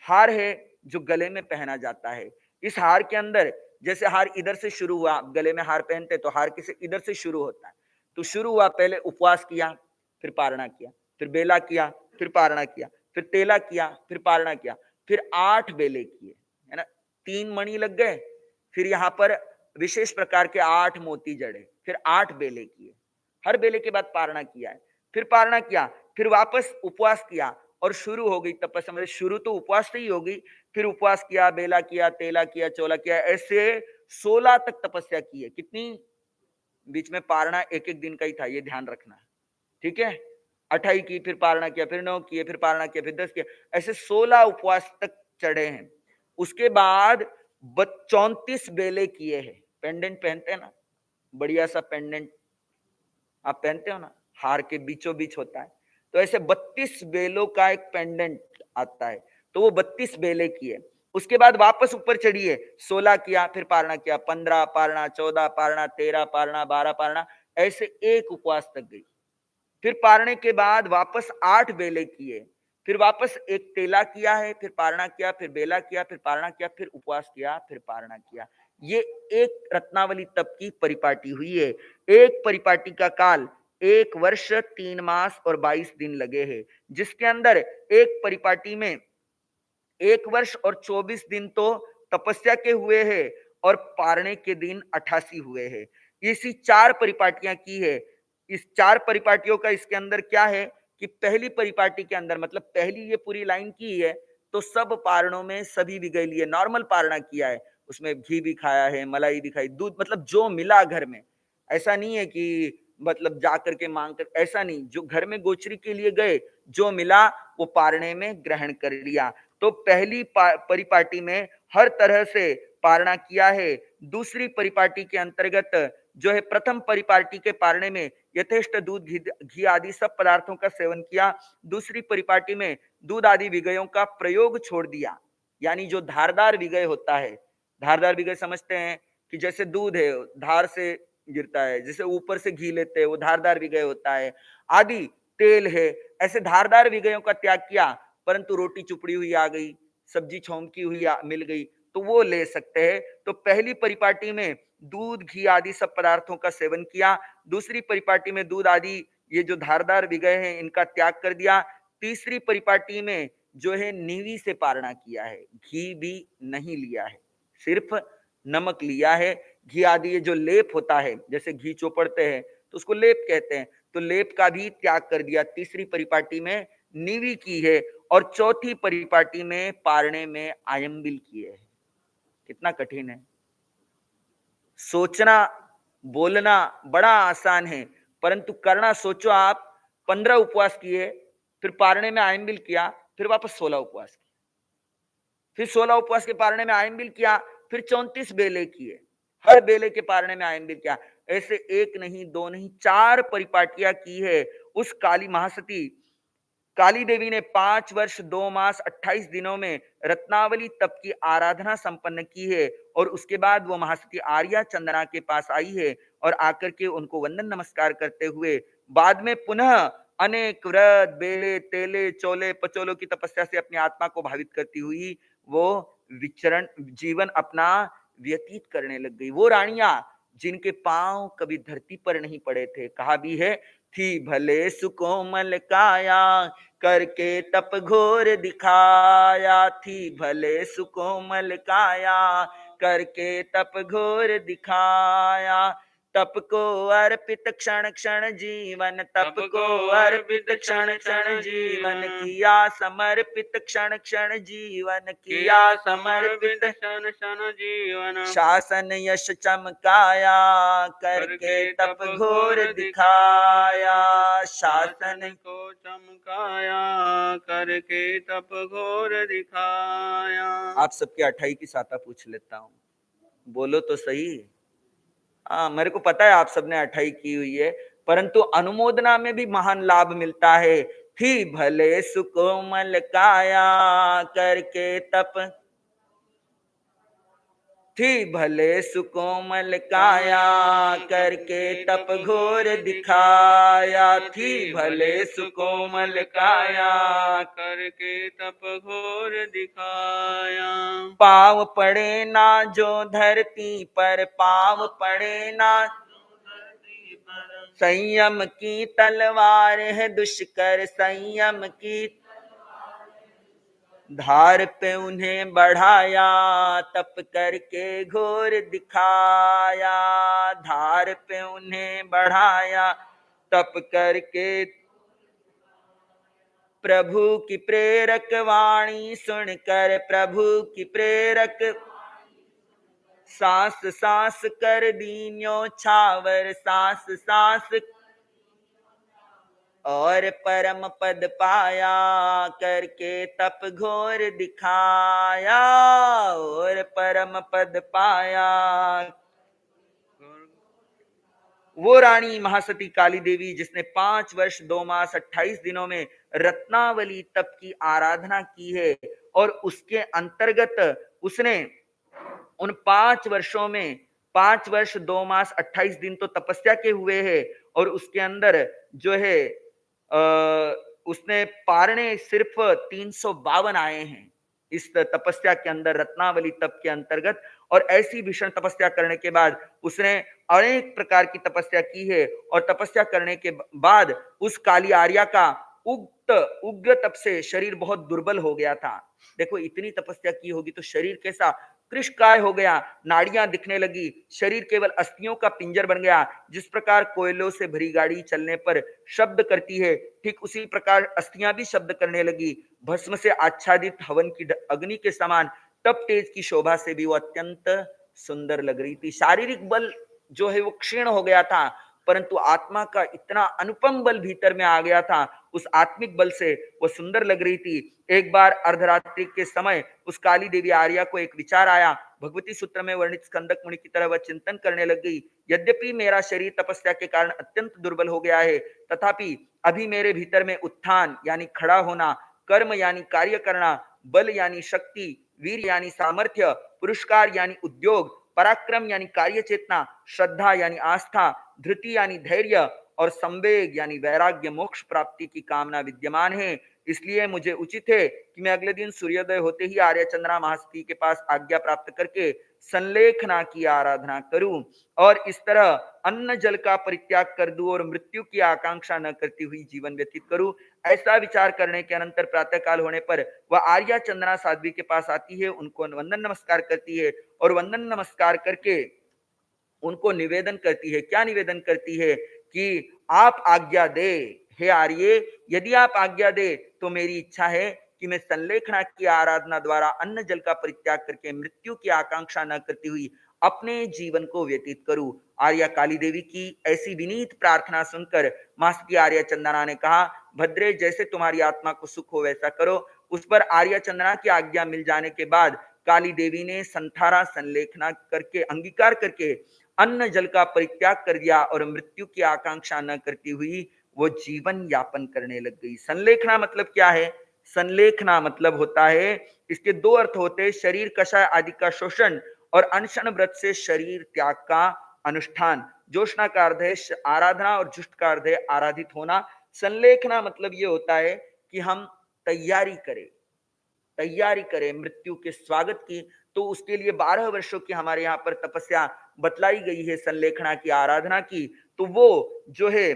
Speaker 1: हार है जो गले में पहना जाता है। इस हार के अंदर, जैसे हार इधर से शुरू हुआ, गले में हार पहनते तो हार किसे इधर से शुरू होता है। तो शुरू हुआ, पहले उपवास किया, फिर पारणा किया, फिर बेला किया, फिर पारणा किया, फिर तेला किया, फिर पारणा किया, फिर 8 बेले किए, है ना। 3 मणि लग गए, फिर यहाँ पर विशेष प्रकार के 8 मोती जड़े, फिर 8 बेले किए। हर बेले के बाद पारणा किया है, फिर पारणा किया, फिर वापस उपवास किया और शुरू हो गई तपस्या। मतलब शुरू तो उपवास से ही हो गई, फिर उपवास किया, बेला किया, तेला किया, चोला किया, ऐसे 16 तक तपस्या की है। कितनी? बीच में पारणा एक एक दिन का ही था, ये ध्यान रखना, ठीक है। 28 की, फिर पारणा किया, फिर 9 किए, फिर पारणा किया, फिर 10 किया, ऐसे 16 उपवास तक चढ़े हैं। उसके बाद 34 बेले किए हैं। पेंडेंट पहनते हैं ना, बढ़िया सा पेंडेंट आप पहनते हो ना, हार के बीचों बीच होता है, तो ऐसे 32 बेलों का एक पेंडेंट आता है, तो वो 32 बेले किए। उसके बाद वापस ऊपर चढ़िए, 16 किया, फिर पारणा किया, 15 पारणा, 14 पारणा, 13 पारणा, 12 पारणा, ऐसे एक उपवास तक गई। फिर पारने के बाद वापस 8 बेले किए, फिर वापस एक तेला किया है, फिर पारणा किया, फिर बेला किया, फिर पारणा किया, फिर उपवास किया, फिर पारणा किया। ये एक रत्नावली तप की परिपाटी हुई है। एक परिपाटी का काल 1 वर्ष 3 मास और 22 दिन लगे हैं, जिसके अंदर एक परिपाटी में 1 वर्ष और 24 दिन तो तपस्या के हुए हैं और पारने के दिन 88 हुए हैं। इसी 4 परिपाटियां की है। इस 4 परिपाटियों का इसके अंदर क्या है कि पहली परिपाटी के अंदर, मतलब पहली ये पूरी लाइन की है, तो सब पारणों में सभी विगय लिए, नॉर्मल पारणा किया है। उसमें घी भी खाया है, मलाई भी खाई, दूध, मतलब जो मिला घर में। ऐसा नहीं है कि मतलब जाकर के मांग कर, ऐसा नहीं, जो घर में गोचरी के लिए गए, जो मिला वो पारणे में ग्रहण कर लिया। तो पहली परिपाटी में हर तरह से पारणा किया है। दूसरी परिपाटी के अंतर्गत जो है, प्रथम परिपाटी के पारणे में यथेष्ट दूध, घी आदि सब पदार्थों का सेवन किया। दूसरी परिपाटी में दूध आदि विगयों का प्रयोग छोड़ दिया, यानी जो धारदार विगय होता है, धारदार विगय समझते हैं कि जैसे दूध है धार से गिरता है, जैसे ऊपर से घी लेते हैं वो धारदार विगय होता है, आदि तेल है, ऐसे धारदार विगयों का त्याग किया। परंतु रोटी चुपड़ी हुई आ गई, सब्जी छौंकी हुई मिल गई, तो वो ले सकते हैं। तो पहली परिपाटी में दूध, घी आदि सब पदार्थों का सेवन किया। दूसरी परिपाटी में दूध आदि ये जो धारदार विगय हैं इनका त्याग कर दिया। तीसरी परिपाटी में जो है नीवी से पारणा किया है, घी भी नहीं लिया है, सिर्फ नमक लिया है। घी आदि ये जो लेप होता है, जैसे घी चोपड़ते हैं तो उसको लेप कहते हैं, तो लेप का भी त्याग कर दिया। तीसरी परिपाटी में नीवी की है और चौथी परिपाटी में पारणे में आयंबिल किए है। कितना कठिन है। सोचना बोलना बड़ा आसान है, परंतु करना, सोचो आप 15 उपवास किए, फिर पारणे में आयंबिल किया, फिर वापस 16 उपवास किए, फिर 16 उपवास के पारणे में आयंबिल किया, फिर 34 बेले किए, हर बेले के पारणे में आयंबिल किया। ऐसे एक नहीं, दो नहीं, 4 परिपाटियां की है। उस काली महासती काली देवी ने 5 वर्ष 2 मास 28 दिनों में रत्नावली तप की आराधना संपन्न की है। और उसके बाद वो महासती आर्या चंदना के पास आई है और आकर के उनको वंदन नमस्कार करते हुए बाद में पुनः अनेक व्रत बेले तेले चोले पचोलों की तपस्या से अपनी आत्मा को भावित करती हुई वो विचरण जीवन अपना व्यतीत करने लग गई। वो रानियां जिनके पांव कभी धरती पर नहीं पड़े थे, कहा भी है, थी भले सुकोमल काया करके तप घोर दिखाया, थी भले सुकोमल काया करके तप घोर दिखाया। तप को अर्पित क्षण क्षण जीवन, तप को अर्पित क्षण क्षण जीवन किया समर्पित, क्षण क्षण जीवन किया समर्पित,
Speaker 2: क्षण क्षण जीवन
Speaker 1: शासन यश चमकाया करके तप घोर दिखाया, शासन
Speaker 2: को चमकाया करके तप घोर दिखाया।
Speaker 1: आप सबके 28 की साता पूछ लेता हूँ, बोलो तो सही। हाँ, मेरे को पता है आप सबने 28 की हुई है, परंतु अनुमोदना में भी महान लाभ मिलता है। थी भले सुकोमल काया करके तप, थी भले सुकोमल काया करके तप घोर दिखाया, थी भले सुकोमल काया
Speaker 2: करके तप घोर दिखाया।
Speaker 1: पाव पड़े ना जो धरती पर, पाव पड़े ना, संयम की तलवार है दुष्कर, संयम की धार पे उन्हें बढ़ाया, तप करके घोर दिखाया, धार पे उन्हें बढ़ाया तप करके। प्रभु की प्रेरक वाणी सुनकर, प्रभु की प्रेरक सांस सांस कर दीन्यो छावर, सांस सांस और परम पद पाया करके तप घोर दिखाया, और परम पद पाया। वो रानी महासती काली देवी जिसने 5 वर्ष 2 मास 28 दिनों में रत्नावली तप की आराधना की है, और उसके अंतर्गत उसने उन 5 वर्षों में 5 वर्ष 2 मास 28 दिन तो तपस्या के हुए हैं, और उसके अंदर जो है उसने पारणे सिर्फ 352 आए हैं इस तपस्या के अंदर, रत्नावली तप के अंतर्गत। और ऐसी भीषण तपस्या करने के बाद उसने अनेक प्रकार की तपस्या की है, और तपस्या करने के बाद उस काली आर्या का उग्र तप से शरीर बहुत दुर्बल हो गया था। देखो, इतनी तपस्या की होगी तो शरीर कैसा कृशकाय हो गया, नाड़ियां दिखने लगी, शरीर केवल अस्थियों का पिंजर बन गया। जिस प्रकार कोयलों से भरी गाड़ी चलने पर शब्द करती है, ठीक उसी प्रकार अस्थियां भी शब्द करने लगी। भस्म से आच्छादित हवन की अग्नि के समान तप तेज की शोभा से भी वो अत्यंत सुंदर लग रही थी। शारीरिक बल जो है वो क्षीण हो गया था, परंतु आत्मा का इतना अनुपम बल भीतर में आ गया था, उस आत्मिक बल से वो सुंदर लग रही थी। एक बार अर्धरात्रि के समय उस काली देवी आर्या को एक विचार आया। भगवती सूत्र में वर्णित स्कंदक मुनि की तरह वह चिंतन करने लग गई, यद्यपि मेरा शरीर तपस्या के कारण अत्यंत दुर्बल हो गया है, तथापि अभी मेरे भीतर में उत्थान यानी खड़ा होना, कर्म यानी कार्य करना, बल यानी शक्ति, वीर यानी सामर्थ्य, पुरुषकार यानी उद्योग, पराक्रम यानी कार्य चेतना, श्रद्धा यानी आस्था, धृति यानी धैर्य, और संवेग यानी वैराग्य मोक्ष प्राप्ति की कामना विद्यमान है। इसलिए मुझे उचित है कि मैं अगले दिन सूर्योदय होते ही आर्य चंद्रा महास्थी के पास आज्ञा प्राप्त करके संलेखना की आराधना करूं और इस तरह अन्न जल का परित्याग कर दूं और मृत्यु की आकांक्षा न करती हुई जीवन व्यतीत करूं। ऐसा विचार करने के अनंतर प्रातःकाल होने पर वह आर्या चंद्रा साध्वी के पास आती है, उनको वंदन नमस्कार करती है और वंदन नमस्कार करके उनको निवेदन करती है। क्या निवेदन करती है? कि आप आज्ञा दे हे आर्ये, यदि आप आज्ञा दे तो मेरी इच्छा है कि मैं संलेखना की आराधना द्वारा अन्न जल का परित्याग करके मृत्यु की आकांक्षा न करती हुई अपने जीवन को व्यतीत करूं। आर्या काली देवी की ऐसी विनीत प्रार्थना सुनकर मास्टर आर्या चंदना ने कहा, भद्रे, जैसे तुम्हारी आत्मा को सुख हो वैसा करो। उस पर आर्या चंदना की आज्ञा मिल जाने के बाद काली देवी ने संथारा संलेखना करके अंगीकार करके अन्न जल का परित्याग कर दिया और मृत्यु की आकांक्षा न करती हुई वो जीवन यापन करने लग गई। संलेखना मतलब क्या है? संलेखना मतलब होता है, इसके दो अर्थ होते हैं, शरीर कषाय आदि का शोषण और अनशन व्रत से शरीर त्याग का अनुष्ठान। जोशना का अर्थ है आराधना और जुष्ट का अर्थ है आराधित होना। संलेखना मतलब ये होता है कि हम तैयारी करें, तैयारी करें मृत्यु के स्वागत की। तो उसके लिए 12 वर्षों की हमारे यहाँ पर तपस्या बतलाई गई है संलेखना की आराधना की। तो वो जो है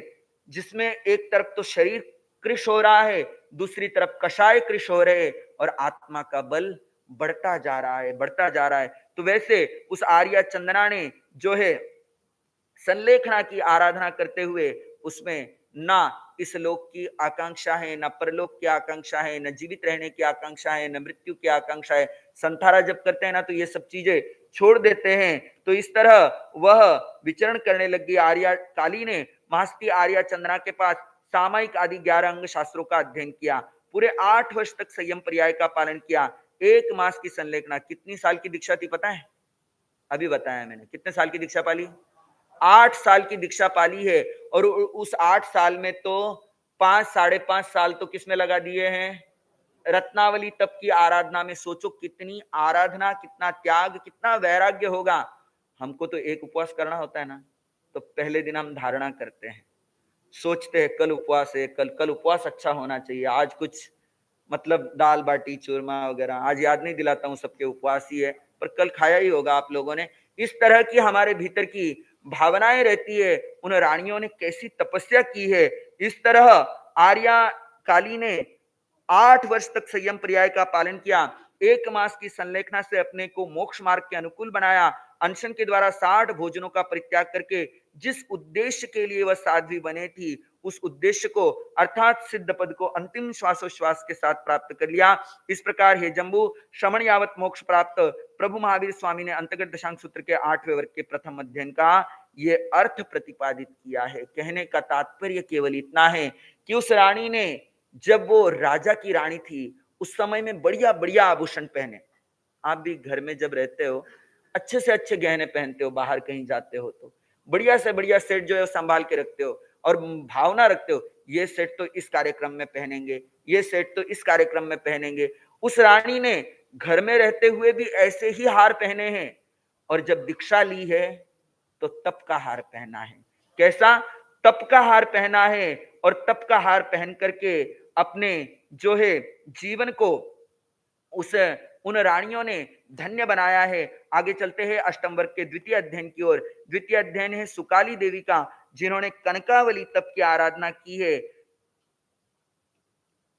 Speaker 1: जिसमें एक तरफ तो शरीर कृश हो रहा है, दूसरी तरफ कषाय कृश हो रहे और आत्मा का बल बढ़ता जा रहा है, बढ़ता जा रहा है। तो वैसे उस आर्या चंदना ने जो है संलेखना की आराधना करते हुए उसमें ना इस लोक की आकांक्षा है, न परलोक की आकांक्षा है, न जीवित रहने की आकांक्षा है, न मृत्यु की आकांक्षा है। संथारा जब करते हैं ना तो ये सब चीजें छोड़ देते हैं। तो इस तरह वह विचरण करने लग गई। आर्या काली ने महस्ती आर्या चंद्रा के पास सामायिक आदि 11 अंग शास्त्रों का अध्ययन किया। पूरे 8 वर्ष तक संयम पर्याय का पालन किया। 1 मास की संलेखना। कितनी साल की दीक्षा थी पता है? अभी बताया मैंने। कितने साल की दीक्षा पाली? 8 साल की दीक्षा पाली है। और उस 8 साल में तो 5 साढ़े 5 साल तो किसमें लगा दिए हैं? रत्नावली तप की आराधना में। सोचो कितनी आराधना, कितना त्याग, कितना वैराग्य होगा। हमको तो एक उपवास करना होता है ना, तो पहले दिन हम धारणा करते हैं, सोचते हैं कल उपवास है, कल कल उपवास अच्छा होना चाहिए, आज कुछ मतलब दाल बाटी चूरमा वगैरह, आज याद नहीं दिलाता हूँ, सबके उपवास ही है, पर कल खाया ही होगा आप लोगों ने। इस तरह की हमारे भीतर की भावनाएं रहती है। उन रानियों ने कैसी तपस्या की है। इस तरह आर्या काली ने 8 वर्ष तक संयम पर्याय का पालन किया। 1 मास की संलेखना से अपने को मोक्ष मार्ग के अनुकूल बनाया। अनशन के द्वारा 60 भोजनों का परित्याग करके जिस उद्देश्य के लिए वह साध्वी बने थी, उस उद्देश्य को अर्थात सिद्ध पद को अंतिम श्वासोश्वास के साथ प्राप्त कर लिया। इस प्रकार हे जम्बू, श्रमण यावत मोक्ष प्राप्त प्रभु महावीर स्वामी ने अंतर्गत दशांग सूत्र के 8वें वर्ग के प्रथम अध्ययन का ये अर्थ प्रतिपादित किया है। कहने का तात्पर्य केवल इतना है कि उस रानी ने, जब वो राजा की रानी थी, उस समय में बढ़िया बढ़िया आभूषण पहने। आप भी घर में जब रहते हो, अच्छे से अच्छे गहने पहनते हो, बाहर कहीं जाते हो तो बढ़िया से बढ़िया सेट जो है संभाल के रखते हो और भावना रखते हो, ये सेट तो इस कार्यक्रम में पहनेंगे, ये सेट तो इस कार्यक्रम में पहनेंगे। उस रानी ने घर में रहते हुए भी ऐसे ही हार पहने हैं और जब दीक्षा ली है तो तप का हार पहना है। कैसा? तप का हार पहना है और तप का हार पहन करके अपने जो है जीवन को उस उन रानियों ने धन्य बनाया है। आगे चलते हैं अष्टम वर्ग के द्वितीय अध्ययन की ओर। द्वितीय अध्ययन है सुकाली देवी का, जिन्होंने कनकावली तप की आराधना की है।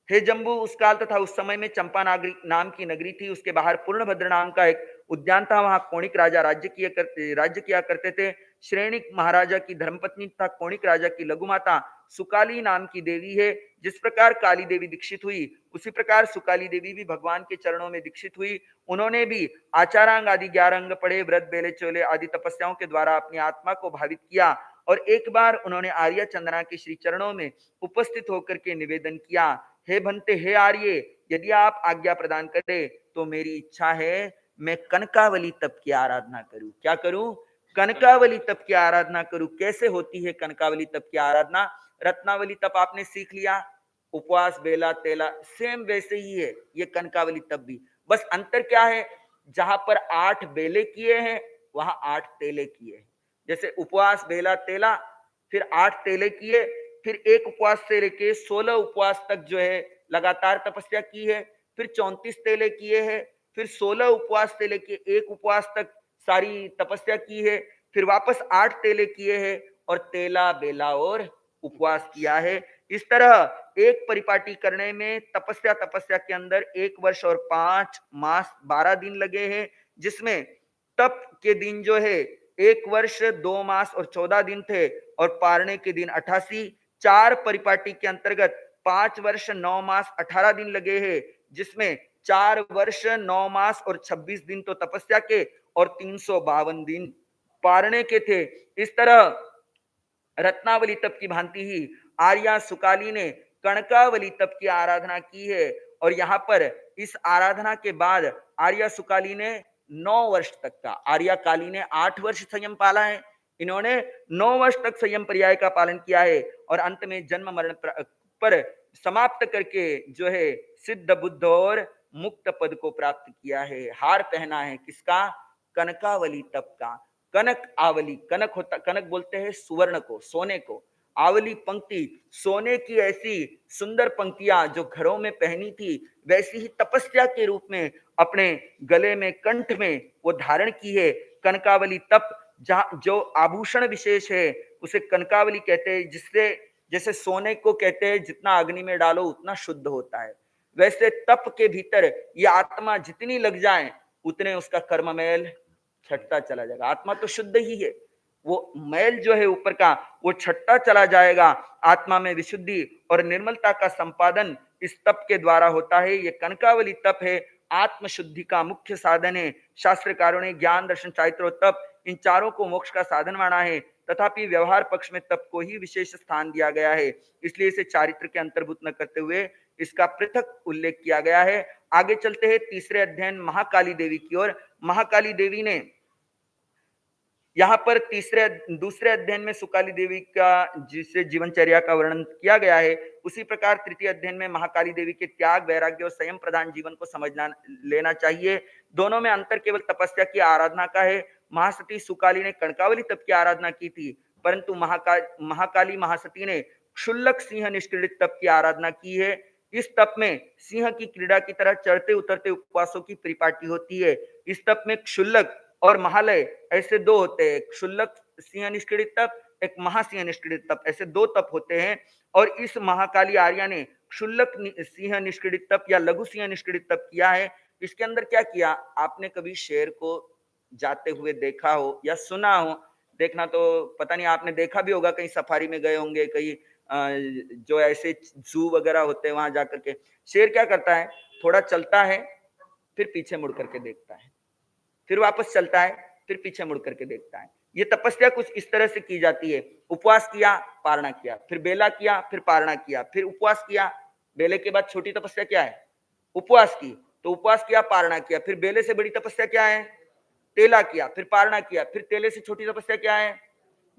Speaker 1: हे जम्बू, उस काल तथा उस समय में चंपा नाम की नगरी थी, उसके बाहर पूर्णभद्र नाम का एक उद्यान था। वहां कोणिक राजा राज्य किया करते थे। श्रेणिक महाराजा की धर्मपत्नी तथा कोणिक राजा की लघुमाता सुकाली नाम की देवी है। जिस प्रकार काली देवी दीक्षित हुई, उसी प्रकार सुकाली देवी भी भगवान के चरणों में दीक्षित हुई। उन्होंने भी आचारांग आदि 11 अंग पढ़े, व्रत बेले चोले आदि तपस्याओं के द्वारा अपनी आत्मा को भावित किया और एक बार उन्होंने आर्या चंदना के श्री चरणों में उपस्थित होकर के निवेदन किया, हे भंते, हे आर्य, यदि आप आज्ञा प्रदान करें तो मेरी इच्छा है मैं कनकावली तप की आराधना करूं। क्या करूं? कनकावली तप की आराधना करूं। कैसे होती है कनकावली तप की आराधना? रत्नावली तप आपने सीख लिया, उपवास बेला तेला, सेम वैसे ही है ये कनकावली तप भी। बस अंतर क्या है? जहां पर 8 बेले किए हैं वहां 8 तेले किए हैं। जैसे उपवास बेला तेला, फिर 8 तेले किए, फिर एक उपवास से लेके 16 उपवास तक जो है लगातार तपस्या की है, फिर 34 तेले किए हैं, फिर 16 उपवास से लेके एक उपवास तक सारी तपस्या की है, फिर वापस 8 तेले किए हैं और तेला बेला और उपवास किया है। इस तरह एक परिपाटी करने में तपस्या तपस्या के अंदर 1 वर्ष और 5 मास 12 दिन लगे हैं, जिसमें तप के दिन जो है 1 वर्ष 2 मास और 14 दिन थे और पारने के दिन 88। 4 परिपाटी के अंतर्गत 5 वर्ष 9 मास 18 दिन लगे हैं, जिसमें 4 वर्ष 9 मास और 26 दिन तो तपस्या के और 352 दिन पारने के थे। इस तरह रत्नावली तप की भांति ही आर्या सुकाली ने कणकावली तप की आराधना की है और यहाँ पर इस आराधना के बाद आर्या सुकाली ने 9 वर्ष तक का, आर्या काली ने 8 वर्ष संयम पाला है, इन्होंने 9 वर्ष तक संयम पर्याय का पालन किया है और अंत में जन्म मरण पर समाप्त करके जो है सिद्ध बुद्ध और मुक्त पद को प्राप्त किया है। हार पहना है किसका? कनकावली तप का। कनक आवली, कनक होता, कनक बोलते हैं सुवर्ण को, सोने को। आवली पंक्ति, सोने की ऐसी सुंदर पंक्तियां जो घरों में पहनी थी, वैसी ही तपस्या के रूप में अपने गले में, कंठ में वो धारण की है। कनकावली तप, जहां जो आभूषण विशेष है उसे कनकावली कहते हैं, जिससे जैसे सोने को कहते हैं जितना अग्नि में डालो उतना शुद्ध होता है, वैसे तप के भीतर ये आत्मा जितनी लग जाए उतने उसका कर्म मैल छटता चला जाएगा। आत्मा तो शुद्ध ही है, वो मैल जो है ऊपर का वो छटता चला जाएगा। आत्मा में विशुद्धि और निर्मलता का संपादन इस तप के द्वारा होता है। ये कनकावली तप है, आत्मशुद्धि का मुख्य साधन है। शास्त्रकारों ने ज्ञान, दर्शन, चारित्र और तप, इन चारों को मोक्ष का साधन माना है, तथापि व्यवहार पक्ष में तप को ही विशेष स्थान दिया गया है, इसलिए इसे चारित्र के अंतर्भूत न करते हुए इसका पृथक उल्लेख किया गया है। आगे चलते हैं तीसरे अध्ययन महाकाली देवी की ओर। महाकाली देवी ने यहाँ पर दूसरे अध्ययन में सुकाली देवी का जिससे जीवनचर्या का वर्णन किया गया है, उसी प्रकार तृतीय अध्ययन में महाकाली देवी के त्याग, वैराग्य और संयम प्रधान जीवन को समझना लेना चाहिए। दोनों में अंतर केवल तपस्या की आराधना का है। महासती सुकाली ने कणकावली तप की आराधना की थी, परंतु महाकाली महासती ने क्षुल्लक सिंह निष्क्रिय तप की आराधना की है। इस तप में सिंह की क्रीड़ा की तरह चढ़ते उतरते उपवासों की परिपाटी होती है। इस तप में क्षुल्लक और महालय ऐसे दो होते हैं, क्षुल्लक सिंह निष्क्रिय तप, एक महासिंह निष्क्रिय तप, ऐसे दो तप होते हैं। और इस महाकाली आर्या ने क्षुल्लक सिंह निष्क्रिय तप या लघु सिंह निष्क्रिय तप किया है। इसके अंदर क्या किया? आपने कभी शेर को जाते हुए देखा हो या सुना हो? देखना तो पता नहीं, आपने देखा भी होगा, कहीं सफारी में गए होंगे, कहीं जो ऐसे जू वगैरह होते हैं वहां जाकर के शेर क्या करता है, थोड़ा चलता है, फिर पीछे मुड़ करके देखता है, फिर वापस चलता है, फिर पीछे मुड़ करके देखता है। ये तपस्या कुछ इस तरह से की जाती है। उपवास किया, पारणा किया, फिर बेला किया, फिर पारणा किया, फिर उपवास किया। बेले के बाद छोटी तपस्या क्या है? उपवास की। तो उपवास किया, पारणा किया, फिर बेले से बड़ी तपस्या क्या है? तेला किया, फिर पारणा किया, फिर तेले से छोटी तपस्या क्या है?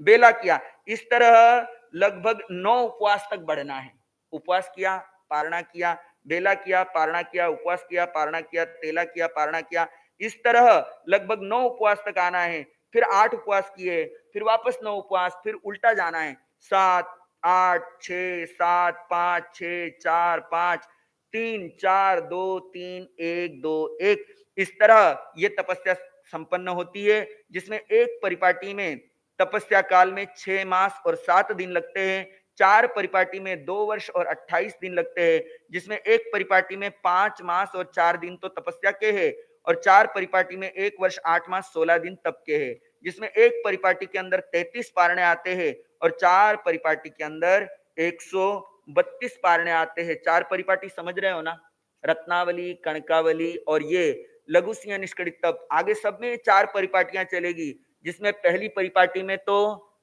Speaker 1: बेला किया। इस तरह लगभग 9 उपवास तक बढ़ना है। उपवास किया, पारणा किया, बेला किया, पारणा किया, उपवास किया, पारणा किया, तेला किया, पारणा किया। इस तरह लगभग 9 उपवास तक आना है। फिर 8 उपवास किए, फिर वापस 9 उपवास, फिर उल्टा जाना है। 7, 8, 6, 7, 5, 6, 4, 5, 3, 4, 2, 3, 1, 2, 1। इस तरह ये तपस्या संपन्न होती है, जिसमें एक परिपाटी में तपस्या काल में 6 मास और 7 दिन लगते हैं। 4 परिपाटी में 2 वर्ष और 28 दिन लगते हैं, जिसमें एक परिपाटी में 5 मास और 4 दिन तो तपस्या के हैं और 4 परिपाटी में 1 वर्ष 8 मास 16 दिन तप के हैं, जिसमें एक परिपाटी के अंदर 33 पारणे आते हैं और 4 परिपाटी के अंदर 132 पारणे आते हैं। 4 परिपाटी समझ रहे हो ना? रत्नावली, कणकावली और ये लघु सिंह निष्क्रिय तप, आगे सब में 4 परिपाटियां चलेगी, जिसमें पहली परिपाटी में तो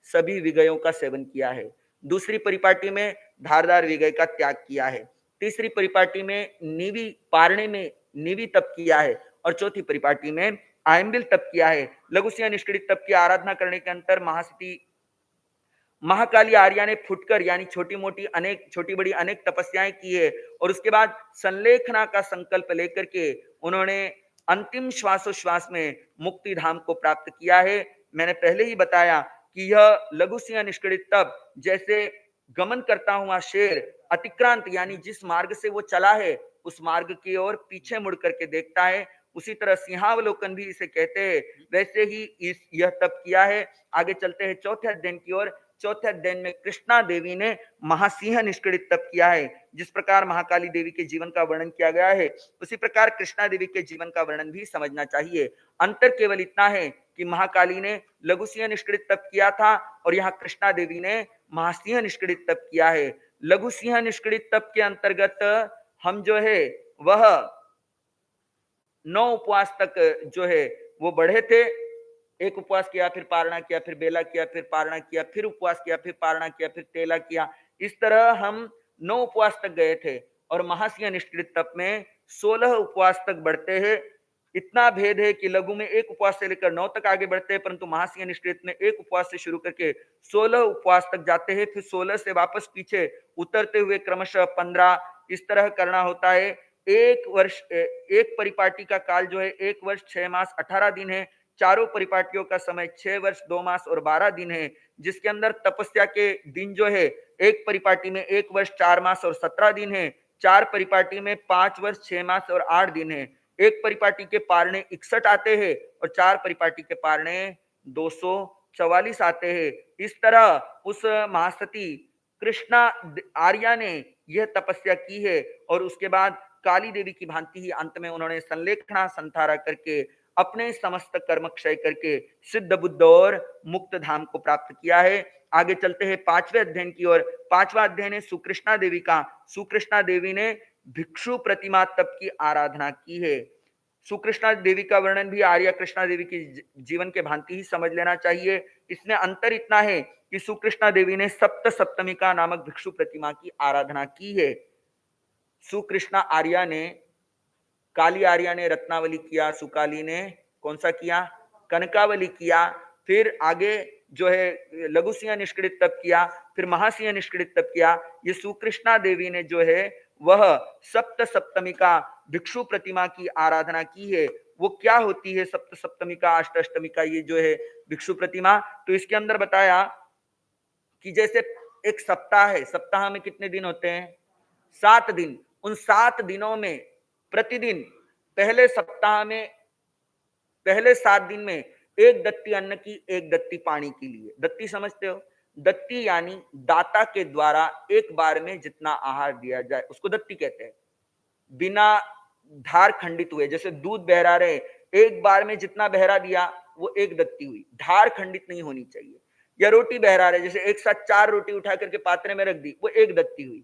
Speaker 1: सभी विगयों का सेवन किया है, दूसरी परिपाटी में धारदार विगय का त्याग किया है, तीसरी परिपाटी में नीवी पारणे में नीवी तप किया है और चौथी परिपाटी में आयम्बिल तप किया है। लघु सिंह निष्क्रिय तप की आराधना करने के अंतर महासती महाकाली आर्या ने फुटकर यानी छोटी बड़ी अनेक तपस्याएं की है और उसके बाद संलेखना का संकल्प लेकर के उन्होंने अंतिम श्वासोश्वास में मुक्ति धाम को प्राप्त किया है। मैंने पहले ही बताया कि यह लघु सिंह निष्क्रिय तप जैसे गमन करता हुआ शेर अतिक्रांत यानी जिस मार्ग से वो चला है उस मार्ग की ओर पीछे मुड़ करके देखता है। उसी तरह सिंहावलोकन भी इसे कहते हैं। वैसे ही इस यह तप किया है। आगे चलते हैं चौथे अध्ययन की ओर। चौथे अध्ययन में कृष्णा देवी ने महासिंह निष्क्रिय तप किया है। जिस प्रकार महाकाली देवी के जीवन का वर्णन किया गया है उसी प्रकार कृष्णा देवी के जीवन का वर्णन भी समझना चाहिए। अंतर केवल इतना है कि महाकाली ने लघु सिंह निष्क्रिय तप किया था और यहाँ कृष्णा देवी ने महासिंह निष्क्रिय तप किया है। लघु सिंह निष्क्रिय तप के अंतर्गत हम जो है वह 9 उपवास तक जो है वो बढ़े थे। एक उपवास किया, फिर पारणा किया, फिर बेला किया, फिर पारणा किया, फिर उपवास किया, फिर पारणा किया, फिर तेला किया। इस तरह हम 9 उपवास तक गए थे और महासिंह निष्क्रिय तप में 16 उपवास तक बढ़ते हैं। इतना भेद है कि लघु में 1 उपवास से लेकर 9 तक आगे बढ़ते हैं, परंतु महासिंह निष्क्रिय में 1 उपवास से शुरू करके 16 उपवास तक जाते हैं। फिर 16 से वापस पीछे उतरते हुए क्रमशः 15 इस तरह करना होता है। एक परिपाटी का काल जो है 1 वर्ष 6 मास 18 दिन है। चारों परिपाटियों का समय 6 वर्ष 2 मास और 12 दिन है, जिसके अंदर तपस्या के दिन जो है एक परिपाटी में 1 वर्ष 4 मास और 17 दिन है। 4 परिपाटी में 5 वर्ष 6 मास और 8 दिन है। एक परिपाटी के पारणे 61 आते हैं और 4 परिपाटी के पारणे 244 आते हैं। इस तरह उस महासती कृष्णा आर्या ने यह तपस्या की है और उसके बाद काली देवी की भांति ही अंत में उन्होंने संलेखना संथारा करके अपने समस्त कर्म क्षय करके सिद्ध बुद्ध और मुक्त धाम को प्राप्त किया है। आगे चलते हैं 5वें अध्ययन की ओर। 5वां अध्ययन है सुकृष्णा देवी का। सुकृष्णा देवी ने भिक्षु प्रतिमा तप की आराधना की है। सुकृष्णा देवी का वर्णन भी आर्या कृष्णा देवी के जीवन के भांति ही समझ लेना चाहिए। इसमें अंतर इतना है कि सुकृष्णा देवी ने सप्त सप्तमिका नामक भिक्षु प्रतिमा की आराधना की है। सुकृष्णा आर्या ने, काली आर्या ने रत्नावली किया, सुकाली ने कौन सा किया, कनकावली किया। फिर आगे जो है लघु सिंह निष्क्रिय तप किया, फिर महासिंह निष्क्रिय तप किया। ये सुकृष्णा देवी ने जो है वह सप्त सप्तमिका भिक्षु प्रतिमा की आराधना की है। वो क्या होती है सप्त सप्तमिका अष्ट अष्टमिका ये जो है भिक्षु प्रतिमा, तो इसके अंदर बताया कि जैसे एक सप्ताह है, सप्ताह में कितने दिन होते हैं, 7 दिन। उन 7 दिनों में प्रतिदिन पहले सप्ताह में पहले 7 दिन में एक दत्ती अन्न की, एक दत्ती पानी के लिए। दत्ती समझते हो, दत्ती यानी दाता के द्वारा एक बार में जितना आहार दिया जाए उसको दत्ती कहते हैं। बिना धार खंडित हुए, जैसे दूध बहरा रहे, एक बार में जितना बहरा दिया वो एक दत्ती हुई, धार खंडित नहीं होनी चाहिए। या रोटी बहरा रहे, जैसे एक साथ 4 रोटी उठा करके पात्रे में रख दी, वो एक दत्ती हुई।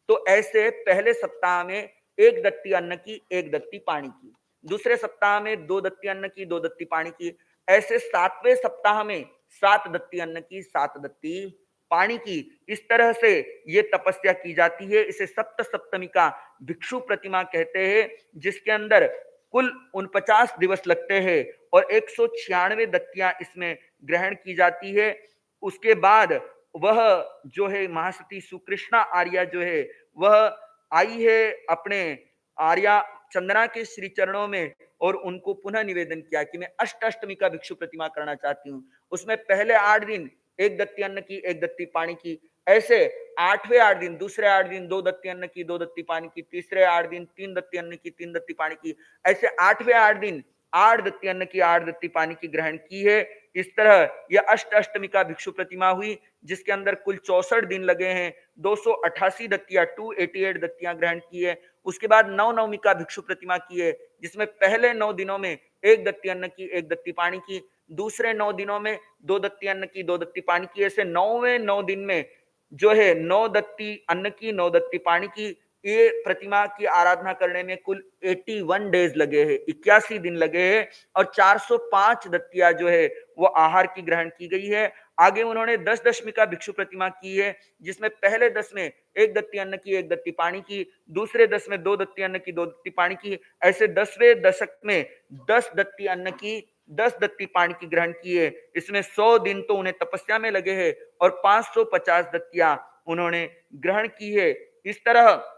Speaker 1: तो ऐसे पहले सप्ताह में एक दत्ती अन्न की, एक दत्ती पानी की। दूसरे सप्ताह में 2 दत्ती अन्न की, 2 दत्ती पानी की। ऐसे 7वें सप्ताह में 7 दत्ती अन्न की, 7 दत्ती पानी की। इस तरह से ये तपस्या की जाती है। इसे सप्त सप्तमिका भिक्षु प्रतिमा कहते हैं, जिसके अंदर कुल 49 दिवस लगते हैं और 196 दत्तियां इसमें ग्रहण की जाती है। उसके बाद वह जो है महासती सुकृष्णा आर्या जो है वह आई है अपने आर्या चंदना के श्री चरणों में और उनको पुनः निवेदन किया कि मैं अष्ट अष्टमी का भिक्षु प्रतिमा करना चाहती हूँ। उसमें पहले 8 दिन एक दत्ती अन्न की, एक दत्ती पानी की। ऐसे 8वें 8 दिन, दूसरे 8 दिन 2 दत्ती अन्न की, 2 दत्ती पानी की। तीसरे 8 दिन 3 दत्ती अन्न की, 3 दत्ती पानी की। ऐसे 8वें 8 दिन 8 दत्ती अन्न की, 8 दत्ती पानी की ग्रहण की है। इस तरह यह अष्ट अष्टमी का भिक्षु प्रतिमा हुई, जिसके अंदर कुल 64 दिन लगे हैं। 288 दत्तियां 288 दत्तियां ग्रहण की है। उसके बाद 9 नवमी का भिक्षु प्रतिमा की है, जिसमें पहले 9 दिनों में एक दत्ती अन्न की, एक दत्ती पानी की। दूसरे 9 दिनों में 2 दत्ती अन्न की, 2 दत्ती पानी की। ऐसे 9वें 9 दिन में जो है 9 दत्ती अन्न की, 9 दत्ती पानी की। ये प्रतिमा की आराधना करने में कुल 81 डेज लगे हैं, 81 दिन लगे हैं और 405 दत्तियां जो है वो आहार की ग्रहण की गई है। आगे उन्होंने 10 दशमी का भिक्षु प्रतिमा की है, जिसमें पहले 10 में एक दत्ती अन्न की, एक दत्ती पानी की। दूसरे 10 में 2 दत्ती अन्न की, 2 दत्ती पानी की। ऐसे 10वें दशक में 10 दत्ती अन्न की, 10 दत्ती पानी की ग्रहण की है। इसमें 100 दिन तो उन्हें तपस्या में लगे हैं और 550 दत्तियां उन्होंने ग्रहण की है। इस तरह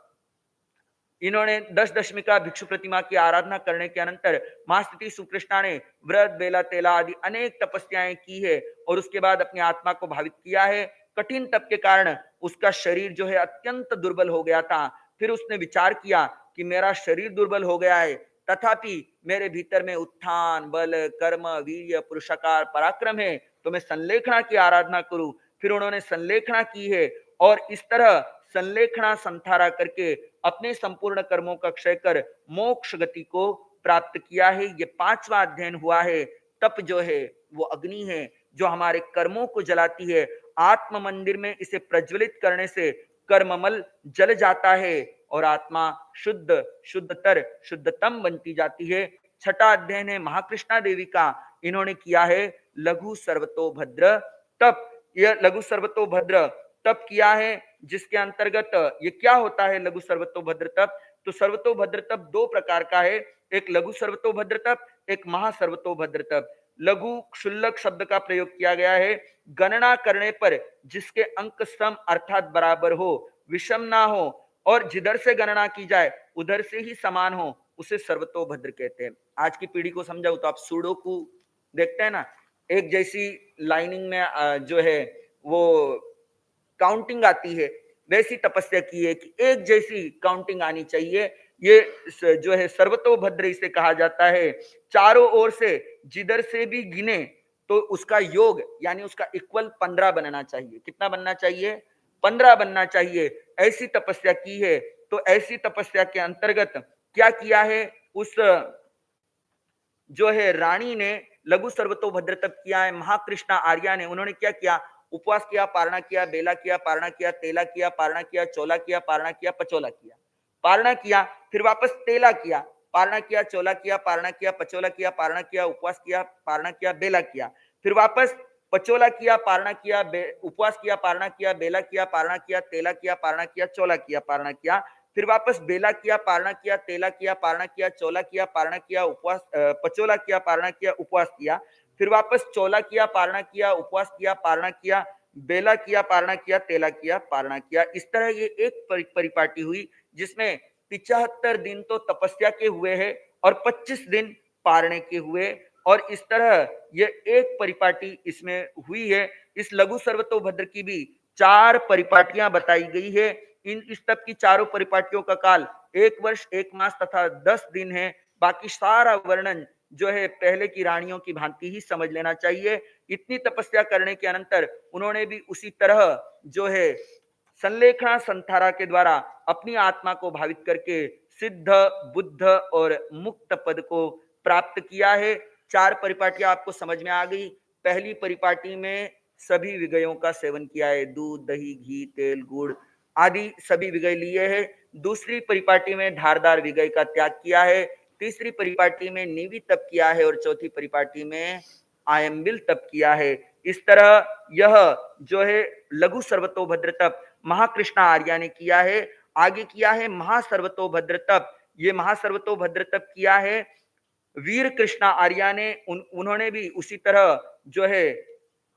Speaker 1: इन्होंने 10 दशमी का भिक्षु प्रतिमा की आराधना करने के अनंतर महास्थिति सुकृष्णा ने व्रत बेला तेला आदि अनेक तपस्याएं की है और उसके बाद अपनी आत्मा को भावित किया है। कठिन तप के कारण उसका शरीर जो है अत्यंत दुर्बल हो गया था। फिर उसने विचार किया कि मेरा शरीर दुर्बल हो गया है, तथापि मेरे भीतर में उत्थान, बल, कर्म, वीर्य, पुरुषकार, पराक्रम है, तो मैं संलेखना की आराधना करूं। फिर उन्होंने संलेखना की है और इस तरह संलेखना संथारा करके अपने संपूर्ण कर्मों का क्षय कर मोक्ष गति को प्राप्त किया है। ये 5वां अध्ययन हुआ है। तप जो है वो अग्नि है जो हमारे कर्मों को जलाती है। आत्म मंदिर में इसे प्रज्वलित करने से कर्ममल जल जाता है और आत्मा शुद्ध, शुद्धतर, शुद्धतम बनती जाती है। छठा अध्ययन है महाकृष्णा देवी का। इन्होंने किया है लघु सर्वतोभद्र तप। यह लघु सर्वतोभद्र तप किया है, जिसके अंतर्गत ये क्या होता है लघु सर्वतोभद्र तप? तो सर्वतोभद्र तप दो प्रकार का है, एक लघु सर्वतोभद्र तप, एक महासर्वतोभद्र तप। लघु क्षुल्लक शब्द का प्रयोग किया गया है गणना करने पर जिसके अंक सम अर्थात बराबर हो, विषम ना हो और जिधर से गणना की जाए उधर से ही समान हो, उसे सर्वतोभद्र कहते हैं। आज की पीढ़ी को समझाऊं तो आप सुडोकू देखते हैं ना, एक जैसी लाइनिंग में जो है वो काउंटिंग आती है, वैसी तपस्या की है कि एक जैसी काउंटिंग आनी चाहिए। ये जो है सर्वतोभद्र इसे कहा जाता है। चारों ओर से जिधर से भी गिने तो उसका योग यानी उसका इक्वल 15 बनना चाहिए। कितना बनना चाहिए? 15 बनना चाहिए। ऐसी तपस्या की है। तो ऐसी तपस्या के अंतर्गत क्या किया है? उस जो है रानी ने लघु सर्वतोभद्र तप किया है। महाकृष्णा आर्या ने, उन्होंने क्या किया? उपवास किया, पारणा किया, बेला किया, पारणा किया, तेला किया, पारणा किया, चोला किया, पारणा किया, पचोला किया। पारणा किया, फिर वापस तेला किया, पारणा किया, चोला किया, पारणा किया, पचोला किया, पारणा किया, उपवास किया, पारणा किया, बेला किया, फिर वापस पचोला किया, पारणा किया, उपवास किया, पारणा किया, बेला किया, पारणा किया, तेला किया, पारणा किया, चोला किया, पारणा किया, फिर वापस बेला किया, पारणा किया, तेला किया, पारणा किया, चोला किया, पारणा किया, उपवास पचोला किया, पारणा किया, उपवास किया, फिर वापस चोला किया, पारणा किया, उपवास किया, पारणा किया, बेला किया, पारणा किया, तेला किया, पारणा किया। इस तरह ये एक परिपाटी हुई जिसमें 75 दिन तो तपस्या के हुए हैं और 25 दिन पारणे के हुए और इस तरह ये एक परिपाटी इसमें हुई है। इस लघु सर्वतोभद्र की भी 4 परिपाटियां बताई गई है। इस तप की चारों परिपाटियों का काल 1 वर्ष 1 मास तथा 10 दिन है। बाकी सारा वर्णन जो है पहले की रानियों की भांति ही समझ लेना चाहिए। इतनी तपस्या करने के अनंतर उन्होंने भी उसी तरह जो है संलेखना संथारा के द्वारा अपनी आत्मा को भावित करके सिद्ध, बुद्ध और मुक्त पद को प्राप्त किया है। 4 परिपाटियां आपको समझ में आ गई। पहली परिपाटी में सभी विगयों का सेवन किया है, दूध, दही, घी, तेल, गुड़ आदि सभी विगय लिए हैं। दूसरी परिपाटी में धारदार विगय का त्याग किया है। तीसरी परिपाटी में नीवी तप किया है और चौथी परिपाटी में आयम्बिल तप किया है। इस तरह यह जो है लघु सर्वतोभद्र तप महाकृष्णा आर्या ने किया है। आगे किया है महासर्वतोभद्र तप। ये महासर्वतोभद्र तप किया है वीर कृष्णा आर्या ने। उन्होंने भी उसी तरह जो है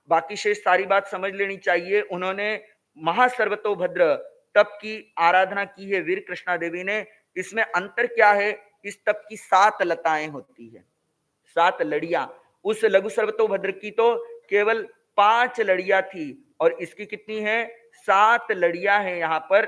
Speaker 1: बाकी शेष सारी बात समझ लेनी चाहिए। उन्होंने महासर्वतोभद्र तप की आराधना की है वीर कृष्णा देवी ने। इसमें अंतर क्या है? इस तप की 7 लताएं होती है, 7 लड़ियां। उस लघु सर्वतोभद्र की तो केवल 5 लड़ियां थी और इसकी कितनी है? 7 लड़ियां हैं। यहाँ पर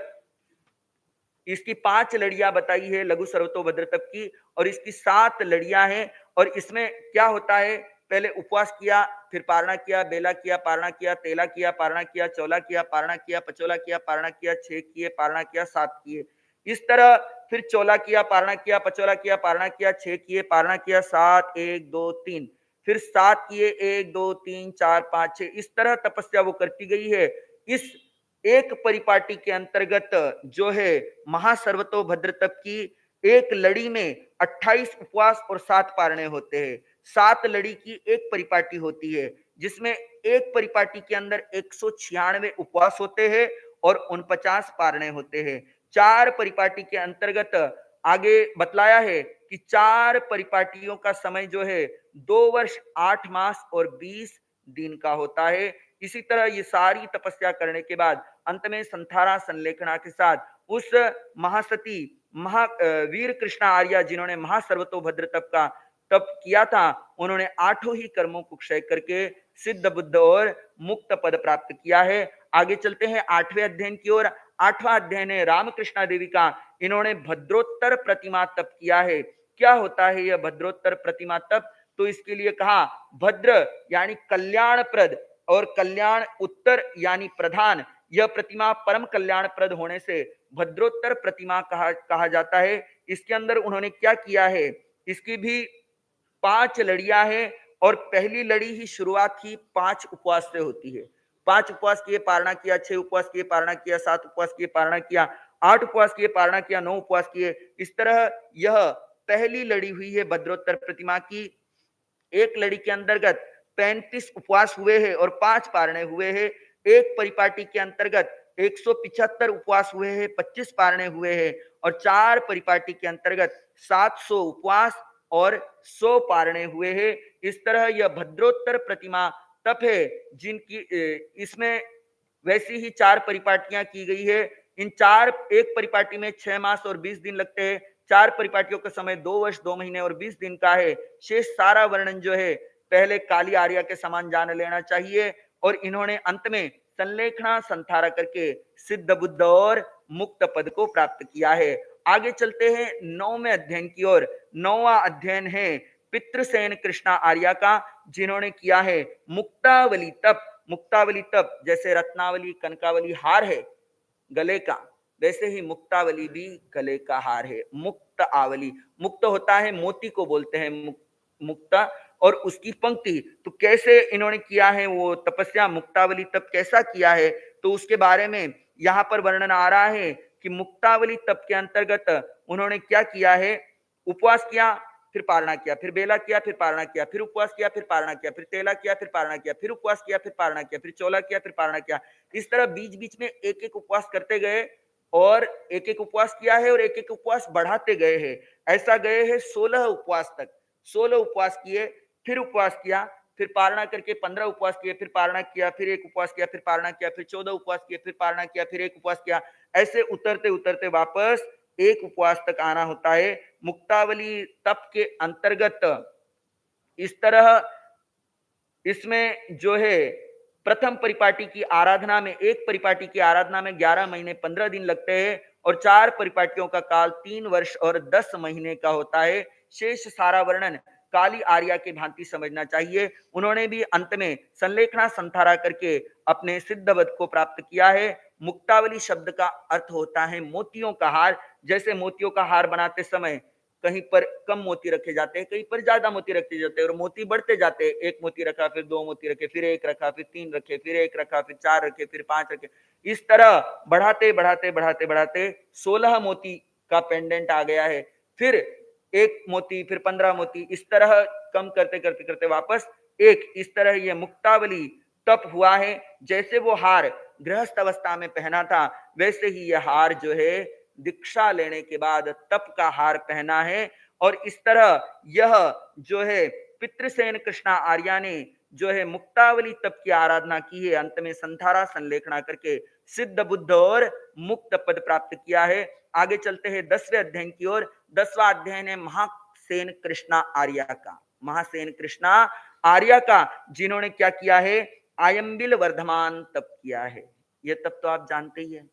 Speaker 1: इसकी 5 लड़ियां बताई है लघु सर्वतोभद्र तप की और इसकी 7 लड़ियां हैं। और इसमें क्या होता है? पहले उपवास किया, फिर पारणा किया, बेला किया, पारणा किया, तेला किया, पारणा किया, चौला किया, पारणा किया, पचोला किया, पारणा किया, 6 किए, पारणा किया, 7 किए। इस तरह फिर चौला किया, पारणा किया, पचोला किया, पारणा किया, 6 किए, पारणा किया, 7, 1 2 3, फिर 7 किए, 1 2 3 4 5 6। इस तरह तपस्या वो करती गई है। इस एक परिपाटी के अंतर्गत जो है महासर्वतोभद्र तप की एक लड़ी में 28 उपवास और 7 पारणे होते हैं। 7 लड़ी की एक परिपाटी होती है जिसमें एक परिपाटी के अंदर 196 उपवास होते हैं और 49 पारणे होते हैं। 4 परिपाटी के अंतर्गत आगे बतलाया है कि 4 परिपाटियों का समय जो है 2 वर्ष 8 मास और 20 दिन का होता है। इसी तरह ये सारी तपस्या करने के बाद अंत में संथारा संलेखना के साथ उस महासती वीर कृष्णा आर्या जिन्होंने महासर्वतोभद्र तप का तप किया था, उन्होंने 8 ही कर्मों को क्षय करके सिद्ध, बुद्ध और मुक्त पद प्राप्त किया है। आगे चलते हैं 8वें अध्ययन की ओर। 8वां अध्ययन है रामकृष्णा देवी का। इन्होंने भद्रोत्तर प्रतिमा तप किया है। क्या होता है यह भद्रोत्तर प्रतिमा तप? तो इसके लिए कहा भद्र यानी कल्याणप्रद और कल्याण उत्तर यानी प्रधान। यह प्रतिमा परम कल्याणप्रद होने से भद्रोत्तर प्रतिमा कहा जाता है। इसके अंदर उन्होंने क्या किया है? इसकी भी 5 लड़ियां हैं और पहली लड़ी ही शुरुआत ही 5 उपवास से होती है। 5 उपवास किए, पारणा किया, 6 उपवास किए, पारणा किया, 7 उपवास किए, पारणा किया, 8 उपवास किए, पारणा किया, 9 उपवास किए। इस तरह यह पहली लड़ी हुई है भद्रोत्तर प्रतिमा की। एक लड़ी के अंतर्गत 35 उपवास हुए हैं और 5 पारणे हुए हैं। एक परिपाटी के अंतर्गत 175 उपवास हुए हैं, 25 पारणे हुए हैं और 4 परिपाटी के अंतर्गत 700 उपवास और 100 पारणे हुए हैं। इस तरह यह भद्रोत्तर प्रतिमा तप है जिनकी इसमें वैसी ही 4 परिपाटियां की गई है। इन 4 एक परिपाटी में 6 मास और 20 दिन लगते हैं। 4 परिपाटियों का समय 2 वर्ष 2 महीने और 20 दिन का है। शेष सारा वर्णन जो है पहले काली आर्या के समान जान लेना चाहिए और इन्होंने अंत में संलेखना संथारा करके सिद्ध बुद्ध और मुक्त पद को प्राप्त किया है। आगे चलते हैं 9वें अध्ययन की ओर। 9वां अध्ययन है पितृसेन कृष्णा आर्या का, जिन्होंने किया है मुक्तावली तप। मुक्तावली तप जैसे रत्नावली कनकावली हार है गले का, वैसे ही मुक्तावली भी गले का हार है। मुक्त आवली, मुक्त होता है मोती को बोलते हैं मुक्ता, और उसकी पंक्ति। तो कैसे इन्होंने किया है वो तपस्या मुक्तावली तप कैसा किया है, तो उसके बारे में यहाँ पर वर्णन आ रहा है कि मुक्तावली तप के अंतर्गत उन्होंने क्या किया है? उपवास किया, फिर पारणा किया, फिर बेला किया, फिर पारणा किया, फिर उपवास किया, फिर पारणा किया, फिर तेला किया, फिर पारणा किया, फिर उपवास किया, फिर पारणा किया, फिर चोला किया, फिर पारणा किया। इस तरह बीच बीच में एक एक उपवास करते गए और एक एक उपवास किया है और एक एक उपवास बढ़ाते गए हैं। ऐसा गए हैं 16 उपवास तक। 16 उपवास किए, फिर उपवास किया, फिर पारणा करके 15 उपवास किए, फिर पारणा किया, फिर एक उपवास किया, फिर पारणा किया, फिर 14 उपवास किए, फिर पारणा किया, फिर एक उपवास किया। ऐसे उतरते उतरते वापस एक उपवास तक आना होता है। मुक्तावली तप के अंतर्गत इस तरह इसमें जो है प्रथम परिपाटी की आराधना में, एक परिपाटी की आराधना में 11 महीने 15 दिन लगते हैं और 4 परिपाटियों का काल 3 वर्ष और 10 महीने का होता है। शेष सारा वर्णन काली आर्या के भांति समझना चाहिए। उन्होंने भी अंत में संलेखना संथारा करके अपने सिद्धवत को प्राप्त किया है। मुक्तावली शब्द का अर्थ होता है मोतियों का हार। जैसे मोतियों का हार बनाते समय कहीं पर कम मोती रखे जाते हैं, कहीं पर ज्यादा मोती रखे जाते हैं और मोती बढ़ते जाते हैं। एक मोती रखा, फिर 2 मोती रखे, फिर 1 रखा, फिर 3 रखे, फिर 1 रखा, फिर 4 रखे, फिर 5 रखे। इस तरह बढ़ाते बढ़ाते बढ़ाते बढ़ाते 16 मोती का पेंडेंट आ गया है। फिर 1 मोती, फिर 15 मोती, इस तरह कम करते करते करते वापस 1। इस तरह ये मुक्तावली तप हुआ है। जैसे वो हार गृहस्थ अवस्था में पहना था, वैसे ही यह हार जो है दीक्षा लेने के बाद तप का हार पहना है। और इस तरह यह जो है पितृसेन कृष्णा आर्या ने जो है मुक्तावली तप की आराधना की है। अंत में संथारा संलेखना करके सिद्ध बुद्ध और मुक्त पद प्राप्त किया है। आगे चलते हैं 10वें अध्ययन की ओर। 10वां अध्ययन है महासेन कृष्णा आर्या का। महासेन कृष्णा आर्या का, जिन्होंने क्या किया है? आयम्बिल वर्धमान तप किया है। यह तप तो आप जानते ही है,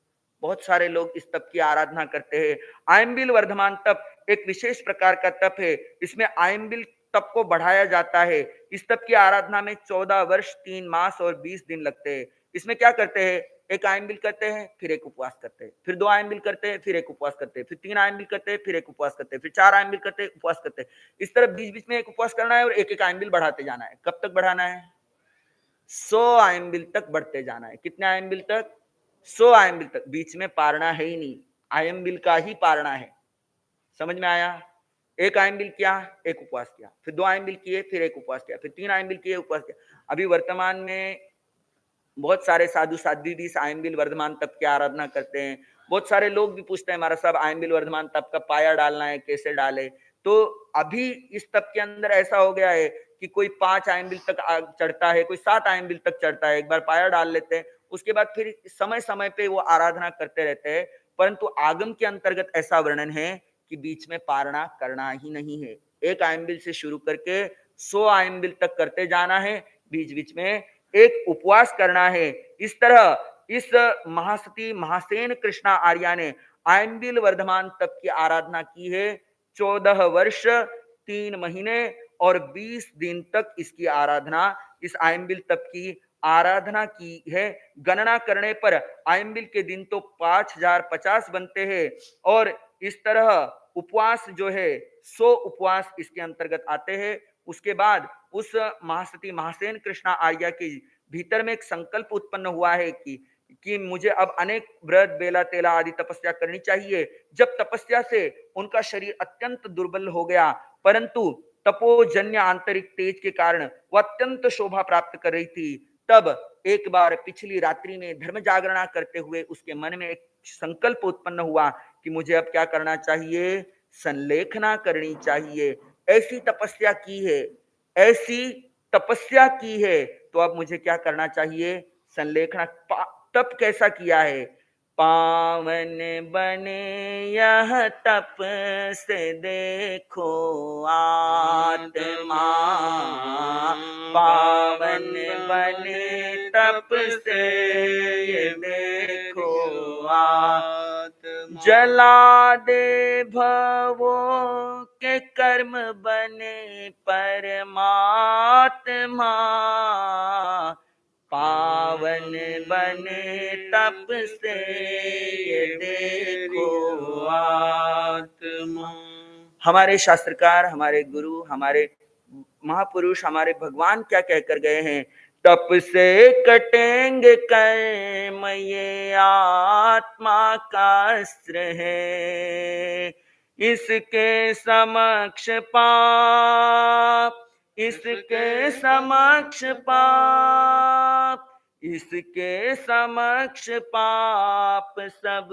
Speaker 1: बहुत सारे लोग इस तप की आराधना करते हैं। आयम्बिल वर्धमान तप एक विशेष प्रकार का तप है। इसमें आयम्बिल तप को बढ़ाया जाता है। इस तप की आराधना में 14 वर्ष 3 मास और 20 दिन लगते हैं। इसमें क्या करते हैं? एक आयम्बिल करते हैं, फिर एक उपवास करते हैं, फिर 2 आयम्बिल करते हैं, फिर एक उपवास करते हैं, फिर 3 आयम्बिल करते हैं, फिर एक उपवास करते हैं, फिर 4 आयम्बिल करते हैं, उपवास करते हैं। इस तरह बीच बीच में एक उपवास करना है और एक एक आयम्बिल बढ़ाते जाना है। कब तक बढ़ाना है? 100 आयम्बिल तक बढ़ते जाना है। कितने आयम्बिल तक? 100 आयम्बिल तक। बीच में पारणा है ही नहीं, आयम्बिल का ही पारणा है। समझ में आया? एक आयम्बिल किया, एक उपवास किया, फिर 2 आयम्बिल किए, फिर एक उपवास किया, फिर 3 आयम्बिल किए, उपवास किया। अभी वर्तमान में बहुत सारे साधु साध्वी भी इस आयम्बिल वर्धमान तप की आराधना करते हैं। बहुत सारे लोग भी पूछते हैं हमारा साहब आयम्बिल वर्धमान तप का पाया डालना है, कैसे डाले? तो अभी इस तप के अंदर ऐसा हो गया है कि कोई 5 आयम्बिल तक चढ़ता है, कोई 7 आयम्बिल तक चढ़ता है। एक बार पाया डाल लेते हैं, उसके बाद फिर समय समय पे वो आराधना करते रहते हैं। परंतु आगम के अंतर्गत ऐसा वर्णन है कि बीच में पारणा करना ही नहीं है। एक आयम्बिल से शुरू करके 100 आयम्बिल तक करते जाना है, बीच बीच में एक उपवास करना है। इस तरह इस महासती महासेन कृष्णा आर्या ने आयंबिल वर्धमान तप की आराधना की है। 14 वर्ष 3 महीने और 20 दिन तक इसकी आराधना, इस आयंबिल तप की आराधना की है। गणना करने पर आयंबिल के दिन तो 5050 बनते हैं और इस तरह उपवास जो है 100 उपवास इसके अंतर्गत आते हैं। उसके बाद उस महासती महासेन कृष्णा आर्या के भीतर में एक संकल्प उत्पन्न हुआ है कि मुझे अब अनेक व्रत बेला तेला आदि तपस्या करनी चाहिए। जब तपस्या से उनका शरीर अत्यंत दुर्बल हो गया, परंतु तपोजन्य आंतरिक तेज के कारण वह अत्यंत शोभा प्राप्त कर रही थी। तब एक बार पिछली रात्रि में धर्म जागरणा करते हुए उसके मन में एक संकल्प उत्पन्न हुआ कि मुझे अब क्या करना चाहिए, संलेखना करनी चाहिए। ऐसी तपस्या की है, ऐसी तपस्या की है, तो अब मुझे क्या करना चाहिए, संलेखना। तप कैसा किया है, पावन बने यह तप से देखो आत्मा, पावन बने तप से ये देखो आत्मा, जला दे भवों के कर्म बने परमात्मा, पावन बने तप से ये देखो आत्मा। हमारे शास्त्रकार, हमारे गुरु, हमारे महापुरुष, हमारे भगवान क्या कहकर गए हैं, तप से कटेंगे कर्म ये आत्मा का अस्त्र है, इसके समक्ष पाप, इसके समक्ष पाप, इसके समक्ष पाप सब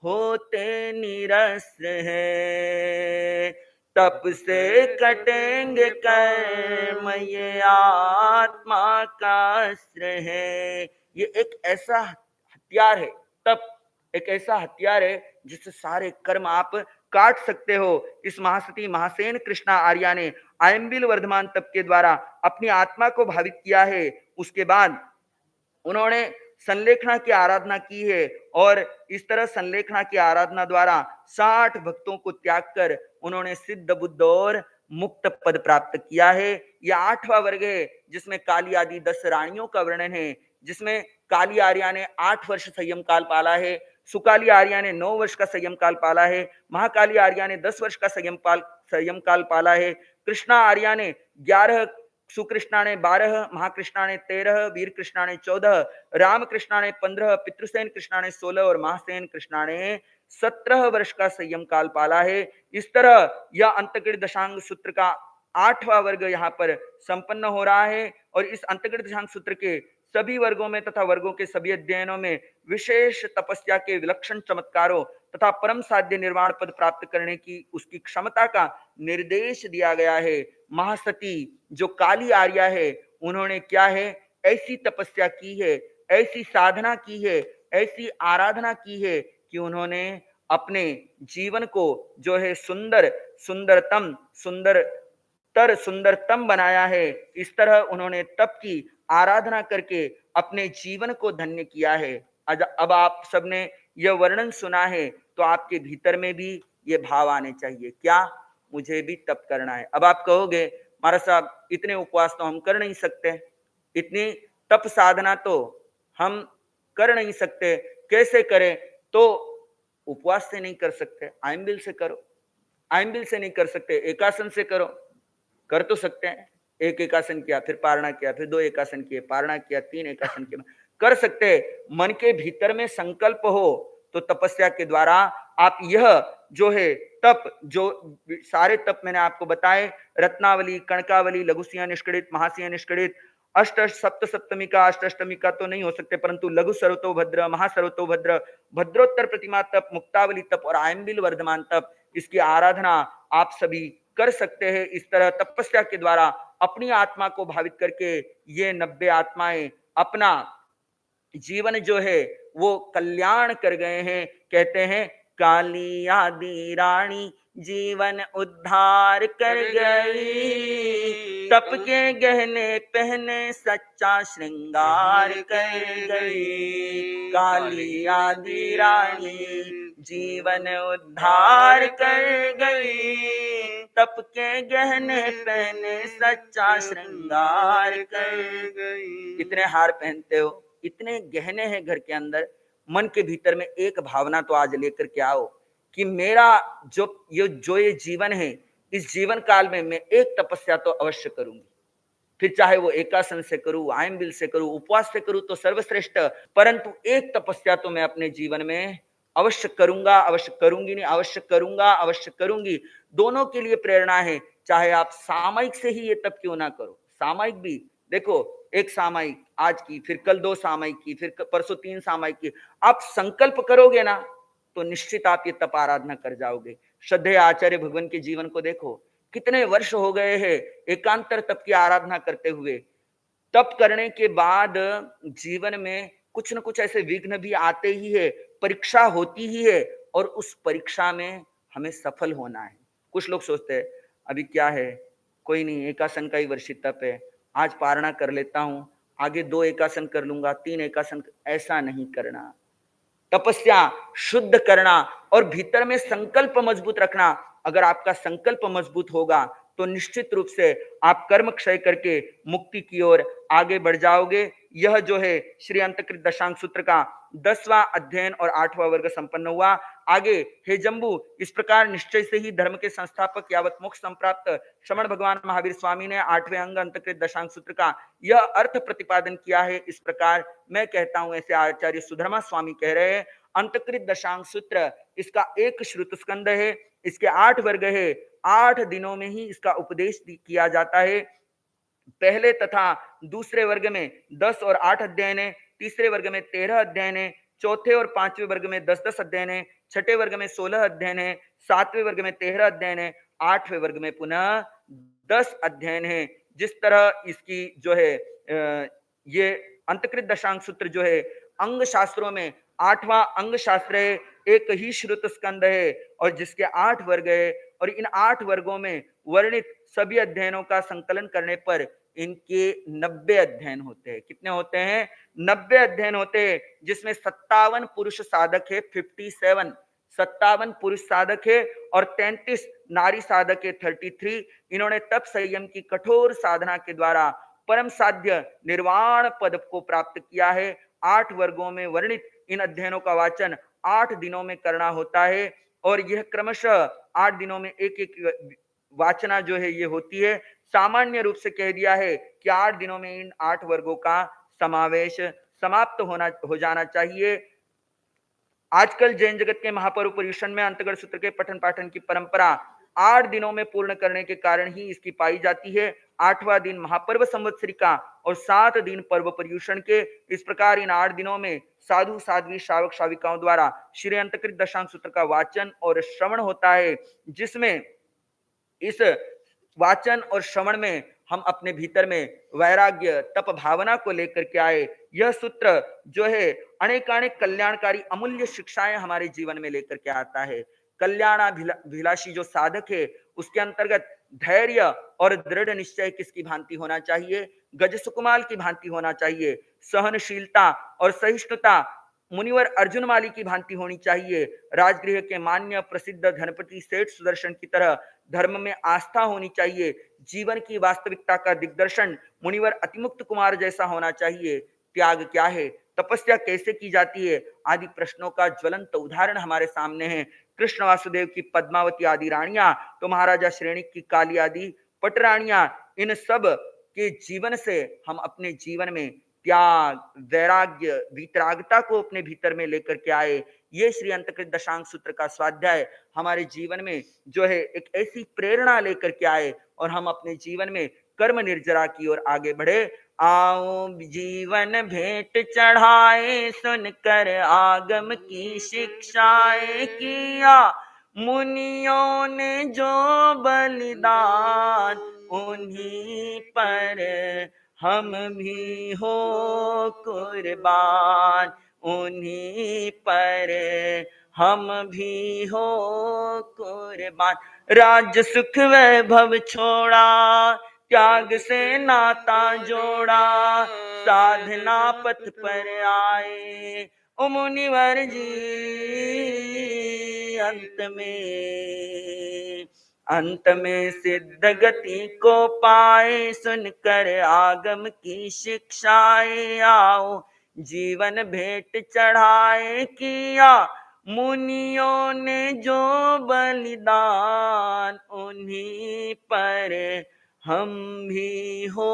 Speaker 1: होते निरस्त्र है। तप से कटेंगे कर्म ये आत्मा का अस्त्र है। ये एक ऐसा हथियार है, तप एक ऐसा हथियार है जिससे सारे कर्म आप काट सकते हो। इस महासती महासेन कृष्णा आर्या ने आयंबिल वर्धमान तप के द्वारा अपनी आत्मा को भावित किया है। उसके बाद उन्होंने संलेखना की आराधना की है और इस तरह संलेखना की आराधना द्वारा 60 भक्तों को त्याग कर उन्होंने सिद्ध बुद्ध और मुक्त पद प्राप्त किया है। यह 8वां वर्ग है जिसमें काली आदि 10 रानियों का वर्णन है, जिसमें काली आर्या ने 8 वर्ष संयम काल पाला है, सुकाली आर्या ने 9 वर्ष का संयम काल पाला है, महाकाली आर्या ने 10 वर्ष का संयम काल पाला है, कृष्णा आर्या ने 11, सुकृष्णा ने 12, महाकृष्णा ने 13, वीर कृष्णा ने 14, राम कृष्णा ने 15, पितृसेन कृष्णा ने 16 और महासेन कृष्णा ने 17 वर्ष का संयम काल पाला है। इस तरह यह अंतकिर दशांग सूत्र का 8वां वर्ग यहाँ पर संपन्न हो रहा है और इस अंतकिर दशांग सूत्र के सभी वर्गों में तथा वर्गों के सभी अध्ययनों में विशेष तपस्या के विलक्षण चमत्कारों तथा परम साध्य निर्वाण पद प्राप्त करने की उसकी क्षमता का निर्देश दिया गया है। महासती जो काली आर्या है, उन्होंने क्या है, ऐसी तपस्या की है, ऐसी साधना की है, ऐसी आराधना की है कि उन्होंने अपने जीवन को जो है सुंदर सुंदरतम सुंदरतम बनाया है। इस तरह उन्होंने तप की आराधना करके अपने जीवन को धन्य किया है। अब आप सबने यह वर्णन सुना है तो आपके भीतर में भी ये भाव आने चाहिए, क्या, मुझे भी तप करना है। अब आप कहोगे महाराज साहब इतने उपवास तो हम कर नहीं सकते, इतनी तप साधना तो हम कर नहीं सकते, कैसे करें, तो उपवास से नहीं कर सकते, आयंबिल से करो। आयंबिल से नहीं कर सकते, एकासन से करो, कर तो सकते हैं। एक एकासन किया, फिर पारणा किया, फिर 2 एकासन किए, पारणा किया, 3 एकासन किया, कर सकते हैं। मन के भीतर में संकल्प हो तो तपस्या के द्वारा आप यह जो है तप, जो सारे तप मैंने आपको बताए, रत्नावली, कणकावली, लघुसिया निष्कड़ित, महासिया निष्कड़ित, अष्ट सप्त सप्तमिका, अष्टमिका तो नहीं हो सकते, परंतु लघु सर्वतोभद्र, महासर्वतोभद्र, भद्रोत्तर प्रतिमा तप, मुक्तावली तप और आयंबिल वर्धमान तप, इसकी आराधना आप सभी कर सकते हैं। इस तरह तपस्या के द्वारा अपनी आत्मा को भावित करके ये 90 आत्माएं अपना जीवन जो है वो कल्याण कर गए हैं। कहते हैं काली आदि रानी जीवन उद्धार कर गई। तप के गहने पहने सच्चा श्रृंगार कर गई। काली आदि रानी जीवन उद्धार कर गई। तप के गहने पहने सच्चा श्रृंगार कर गई। कितने हार पहनते हो, इतने गहने हैं घर के अंदर, मन के भीतर में एक भावना तो आज लेकर के आओ कि मेरा जो ये जीवन है, इस जीवन काल में मैं एक तपस्या तो अवश्य करूंगी। फिर चाहे वो एकासन से करूं, आयम बिल से करूं, उपवास से करूं तो सर्वश्रेष्ठ, परंतु एक तपस्या तो मैं अपने जीवन में अवश्य करूंगा, अवश्य करूंगी, नहीं अवश्य करूंगा, अवश्य करूंगी। दोनों के लिए प्रेरणा है, चाहे आप सामयिक से ही ये तप क्यों ना करो। सामयिक भी देखो, एक सामयिक आज की, फिर कल 2 सामयिक की, फिर परसों 3 सामयिक की। आप संकल्प करोगे ना तो निश्चित आप ये तप आराधना कर जाओगे। श्रद्धेय आचार्य भगवान के जीवन को देखो, कितने वर्ष हो गए हैं एकांतर तप की आराधना करते हुए। तप करने के बाद जीवन में कुछ न कुछ ऐसे विघ्न भी आते ही है, परीक्षा होती ही है, और उस परीक्षा में हमें सफल होना है। कुछ लोग सोचते हैं अभी क्या है, कोई नहीं, एकासन का ही वर्षित तप है, आज पारणा कर लेता हूं, आगे 2 एकासन कर लूंगा, 3 एकासन। ऐसा नहीं करना। तपस्या शुद्ध करना और भीतर में संकल्प मजबूत रखना। अगर आपका संकल्प मजबूत होगा तो निश्चित रूप से आप कर्म क्षय करके मुक्ति की ओर आगे बढ़ जाओगे। यह जो है श्री अंतकृत दशांग सूत्र का 10वां अध्ययन और 8वां वर्ग संपन्न हुआ। आगे हे जम्बू, इस प्रकार निश्चय से ही धर्म के संस्थापक यावत मोक्ष संप्राप्त श्रमण भगवान महावीर स्वामी ने 8वें अंग अंतकृत दशांग सूत्र का यह अर्थ प्रतिपादन किया है। इस प्रकार मैं कहता हूं, ऐसे आचार्य सुधर्मा स्वामी कह रहे हैं। अंतकृत दशांग सूत्र इसका एक श्रुत स्कंद है, इसके 8 वर्ग है, 8 दिनों में ही इसका उपदेश किया जाता है। पहले तथा दूसरे वर्ग में 10 और 8 अध्ययन है, तीसरे वर्ग में 13 अध्ययन है, चौथे और 5वें वर्ग में 10-10 अध्ययन है, छठे वर्ग में 16 अध्ययन है, 7वें वर्ग में 13 अध्ययन है, 8वें वर्ग में पुनः 10 अध्ययन है। जिस तरह इसकी जो है ये अंतकृत दशांग सूत्र जो है अंग शास्त्रों में 8वां अंग शास्त्र है, एक ही श्रुत स्कंद है और जिसके 8 वर्ग है, और इन 8 वर्गों में वर्णित सभी अध्ययनों का संकलन करने पर इनके 90 अध्ययन होते हैं। कितने होते हैं? 90 अध्ययन होते हैं, जिसमें 57 पुरुष साधक है, 57 पुरुष साधक है और 33 नारी साधक है, 33। इन्होंने तप संयम की कठोर साधना के द्वारा परम साध्य निर्वाण पद को प्राप्त किया है। 8 वर्गों में वर्णित इन अध्ययनों का वाचन 8 दिनों में करना होता है और यह क्रमशः 8 दिनों में एक एक वाचना जो है ये होती है। सामान्य रूप से कह दिया है कि 8 दिनों में इन 8 वर्गों का समावेश समाप्त हो जाना चाहिए। आजकल जैन जगत के महापर्व पर्युषण में अंतगढ़ सूत्र के पठन पाठन की परंपरा 8 दिनों में पूर्ण करने के कारण ही इसकी पाई जाती है। 8वां दिन महापर्व संवत्सरी का और 7 दिन पर्व पर्युषण के। इस प्रकार इन 8 दिनों में साधु साध्वी श्रावक श्राविकाओं द्वारा श्री अंतकृत दशांग सूत्र का वाचन और श्रवण होता है, जिसमें इस वाचन और श्रवण में हम अपने भीतर में वैराग्य तप भावना को लेकर के आए। यह सूत्र जो है अनेकानेक कल्याणकारी अमूल्य शिक्षाएं हमारे जीवन में लेकर के आता है। कल्याणाभिलाषी जो साधक है उसके अंतर्गत धैर्य और दृढ़ निश्चय किसकी भांति होना चाहिए? गज सुकुमाल की भांति होना चाहिए। सहनशीलता और सहिष्णुता मुनिवर अर्जुन माली की भांति होनी चाहिए। राजगृह के मान्य प्रसिद्ध धनपति सेठ सुदर्शन की तरह धर्म में आस्था होनी चाहिए। जीवन की वास्तविकता का दिग्दर्शन मुनिवर अतिमुक्त कुमार जैसा होना चाहिए। त्याग क्या है, तपस्या कैसे की जाती है, आदि प्रश्नों का ज्वलंत उदाहरण हमारे सामने है। कृष्ण वासुदेव की पद्मावती आदि रानियां, तो महाराजा श्रेणी की काली आदि पटरानियां, इन सब के जीवन से हम अपने जीवन में त्याग, वैराग्य, वितरागता को अपने भीतर में लेकर के आए। ये श्री अंतकृत दशांग सूत्र का स्वाध्याय हमारे जीवन में जो है एक ऐसी प्रेरणा लेकर के आए और हम अपने जीवन में कर्म निर्जरा की ओर आगे बढ़े। आओ जीवन भेंट चढ़ाए, सुनकर आगम की शिक्षाएं किया, मुनियों ने जो बलिदान, उन्हीं पर हम भी हो कुर्बान, उन्हीं पर हम भी हो कुर्बान। राज सुख वैभव छोड़ा, त्याग से नाता जोड़ा, साधना पथ पर आए ओ मुनिवर जी। अंत में सिद्ध गति को पाए, सुनकर आगम की शिक्षाएं आओ, जीवन भेंट चढ़ाए किया मुनियों ने जो बलिदान, उन्हीं पर हम भी हो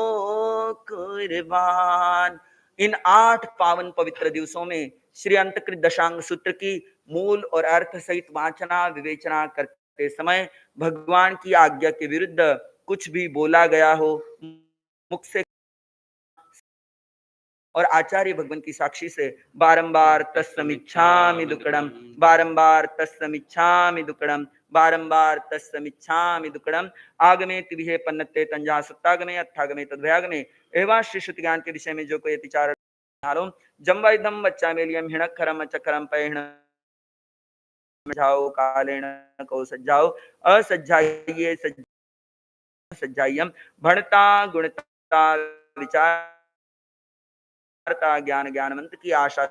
Speaker 1: कुर्बान। इन 8 पावन पवित्र दिवसों में श्री अंतकृत दशांग सूत्र की मूल और अर्थ सहित वाचना विवेचना करते समय भगवान की आज्ञा के विरुद्ध कुछ भी बोला गया हो, मुख से और आचार्य भगवान की साक्षी से बारंबार तत्समिच्छामि दुक्कडम, बारंबार तत्समिच्छामि दुक्कडम, बारंबार तत्समिच्छामि दुक्कडम, आगमे तिविहे पन्नते तंजा सत्तागमे अत्थागमे तद्भयागमे एवं श्री श्रुति ज्ञान के विषय में जो कोई अतिचार जम्बाइदम बच्चा मेलियम हिणक्षरम चक्रम पैण जाओ कालेण को सज्जाओ असज्जाइये सज्जाइयम भणता गुणता विचारता ज्ञान ज्ञानवंत की आशा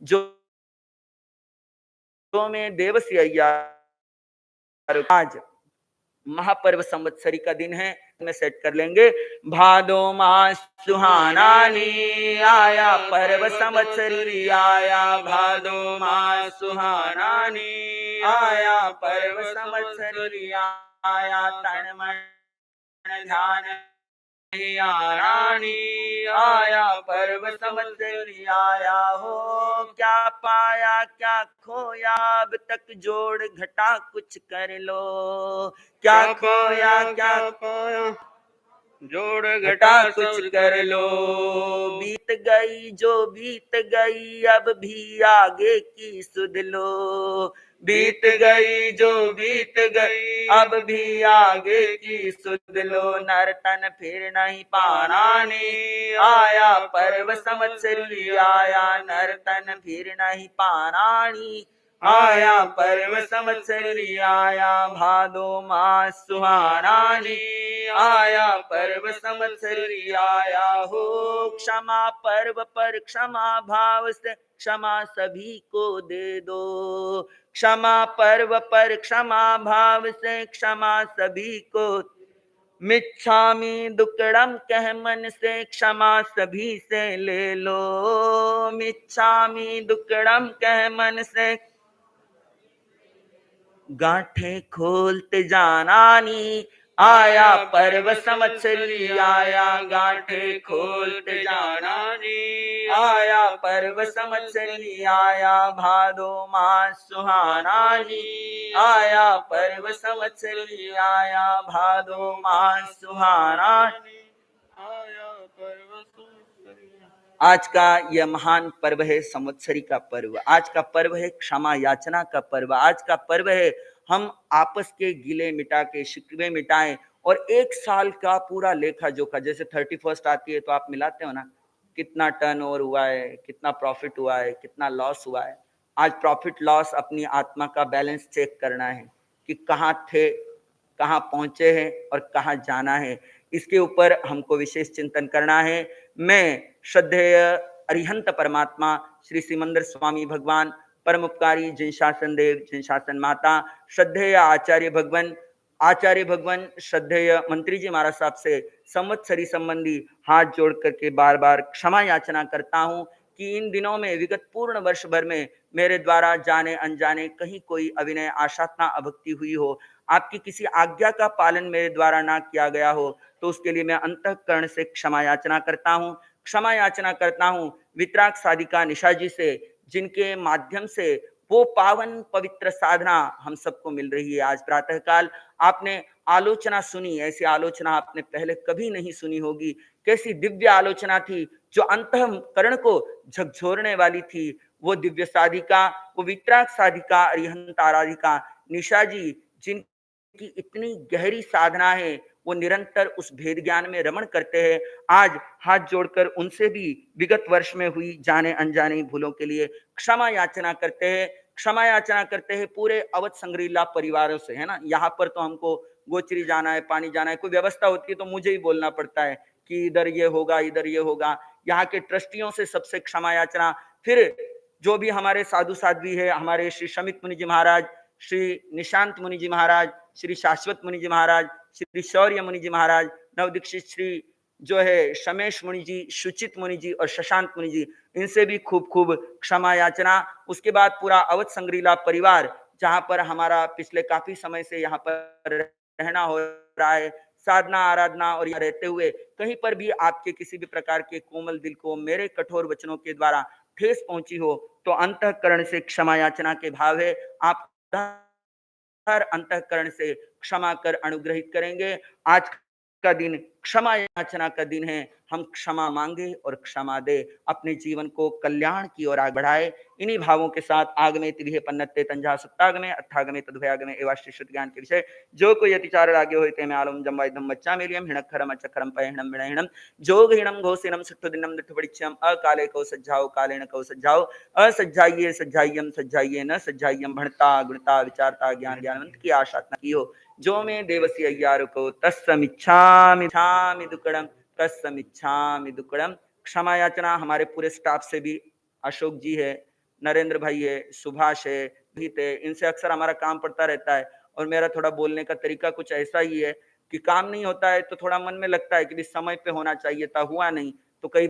Speaker 1: जो में देवसी अय्या। आज महापर्व संवत्सरी का दिन है, में सेट कर लेंगे। भादो मास सुहाना नी आया, पर्व संवत्सरी आया, भादो मास सुहाना नी आया, पर्व संवत्सरी आया, तन मन ध्यान रानी आया, पर्व संवत्सरी आया हो। क्या पाया क्या खोया, अब तक जोड़ घटा कुछ कर लो। क्या खोया क्या
Speaker 2: पाया, जोड़
Speaker 1: घटा कुछ कर लो। बीत गई जो बीत गई, अब भी आगे की सुध लो। बीत गई जो बीत गई, अब भी आगे की सुध लो। नर्तन फिर नहीं पाना नी आया, पर्व संवत्सरी आया, नर्तन फिर नहीं पाना नी आया, पर्व संवत्सरी आया, भादो मास सुहाना नी आया, पर्व संवत्सरी आया हो। क्षमा पर्व पर क्षमा भाव से क्षमा सभी को दे दो। क्षमा पर्व पर क्षमा भाव से क्षमा सभी को। मिच्छामि दुक्कडम कह मन से क्षमा सभी से ले लो। मिच्छामि दुक्कडम कह मन से गांठे खोलते जाना नी आया, पर्व संवत्सरी आया, गांठे खोलते जाना नी आया, पर्व संवत्सरी आया, भादो मास सुहाना नी आया, पर्व संवत्सरी आया, भादो मास सुहाना आया, पर्व संवत्सरी। आज का यह महान पर्व है संवत्सरी का पर्व। आज का पर्व है क्षमा याचना का पर्व। आज का पर्व है हम आपस के गिले मिटा के शिकवे मिटाएं और एक साल का पूरा लेखा जोखा, जैसे 31st आती है तो आप मिलाते हो ना, कितना टर्नओवर हुआ है, कितना प्रॉफिट हुआ है, कितना लॉस हुआ है। आज प्रॉफिट लॉस अपनी आत्मा का बैलेंस चेक करना है कि कहाँ थे, कहाँ पहुंचे हैं और कहाँ जाना है। इसके ऊपर हमको विशेष चिंतन करना है। मैं श्रद्धेय अरिहंत परमात्मा श्री सिमंदर स्वामी भगवान, परम उपकारी जिन शासन देव, जिन शासन माता, श्रद्धेय आचार्य भगवान श्रद्धेय मंत्री जी महाराज साहब से संवत्सरी संबंधी हाथ जोड़ करके बार बार क्षमा याचना करता हूं कि इन दिनों में विगत पूर्ण वर्ष भर में मेरे द्वारा जाने अनजाने कहीं कोई अविनय आशातना अभक्ति हुई हो, आपकी किसी आज्ञा का पालन मेरे द्वारा ना किया गया हो, तो उसके लिए मैं अंतःकरण से क्षमा याचना करता हूँ। क्षमा याचना करता हूँ वितराग साधिका निशा जी से, जिनके माध्यम से वो पावन पवित्र साधना हम सबको मिल रही है। आज प्रातःकाल आपने आलोचना सुनी, ऐसी आलोचना आपने पहले कभी नहीं सुनी होगी। कैसी दिव्य आलोचना थी जो अंतःकरण को झकझोरने वाली थी। वो दिव्य साधिका, वो वितराग साधिका अरिहंत आराधिका निशा जी, जिनकी इतनी गहरी साधना है, वो निरंतर उस भेद ज्ञान में रमण करते हैं। आज हाथ जोड़कर उनसे भी विगत वर्ष में हुई जाने अनजाने भूलों के लिए क्षमा याचना करते हैं। क्षमा याचना करते हैं पूरे अवध संग्रीला परिवारों से, है ना। यहाँ पर तो हमको गोचरी जाना है, पानी जाना है, कोई व्यवस्था होती है तो मुझे ही बोलना पड़ता है कि इधर ये होगा, इधर ये होगा। यहाँ के ट्रस्टियों से सबसे क्षमा याचना। फिर जो भी हमारे साधु साध्वी है, हमारे श्री शमित मुनि जी महाराज, श्री निशांत मुनि जी महाराज, श्री शाश्वत मुनि जी महाराज, श्री शौर्य मुनि जी महाराज, नवदीक्षित श्री जो है शमेश मुनि जी, शुचित मुनि जी और शशांक मुनि जी, इनसे भी खूब खूब क्षमा याचना। उसके बाद पूरा अवध संग्रीला परिवार, जहां पर हमारा पिछले काफी समय से यहाँ पर रहना हो रहा है, साधना आराधना, और यहाँ रहते हुए कहीं पर भी आपके किसी भी प्रकार के कोमल दिल को मेरे कठोर वचनों के द्वारा ठेस पहुंची हो, तो अंतःकरण से क्षमा याचना के भाव है। आप हर अंतःकरण से क्षमा कर अनुग्रहित करेंगे। आज का दिन क्षमा याचना का दिन है। हम क्षमा मांगे और क्षमा दे, अपने जीवन को कल्याण की ओर आगे बढ़ाए। इन्हीं भावों के साथ आगमे तिभिः पन्नते तंजा सत्तागमे अट्ठागमे तद्भयागमे एवाश्री श्रुत ज्ञान के विषय जो कोई अतिचार आगे होते मैं आलम जम्बाई धम बच्चा मेलियम हिणखरम अचखरम पयहिणम विणहिणम जोग हिणम घोषिणम सुट्टुदिनम दुट्टपरिच्यम अकाले को सज्जाओ कालेन को सज्जाओ असज्जाइए सज्जाइयम सज्जाइए न सज्जाइयम भणता गुणता विचारता ज्ञान ज्ञानवंत की आशा की हो जो में देवसी अय्यार को तस्समिच्छामि छामि दुक्कडम तस्समिच्छामि दुक्कडम। क्षमा याचना हमारे पूरे स्टाफ से भी, अशोक जी है, नरेंद्र भाई है, सुभाष है, भीत है, इनसे अक्सर हमारा काम पड़ता रहता है। और मेरा थोड़ा बोलने का तरीका कुछ ऐसा ही है कि काम नहीं होता है तो थोड़ा मन में लगता है कि समय पे होना चाहिए था, हुआ नहीं तो कई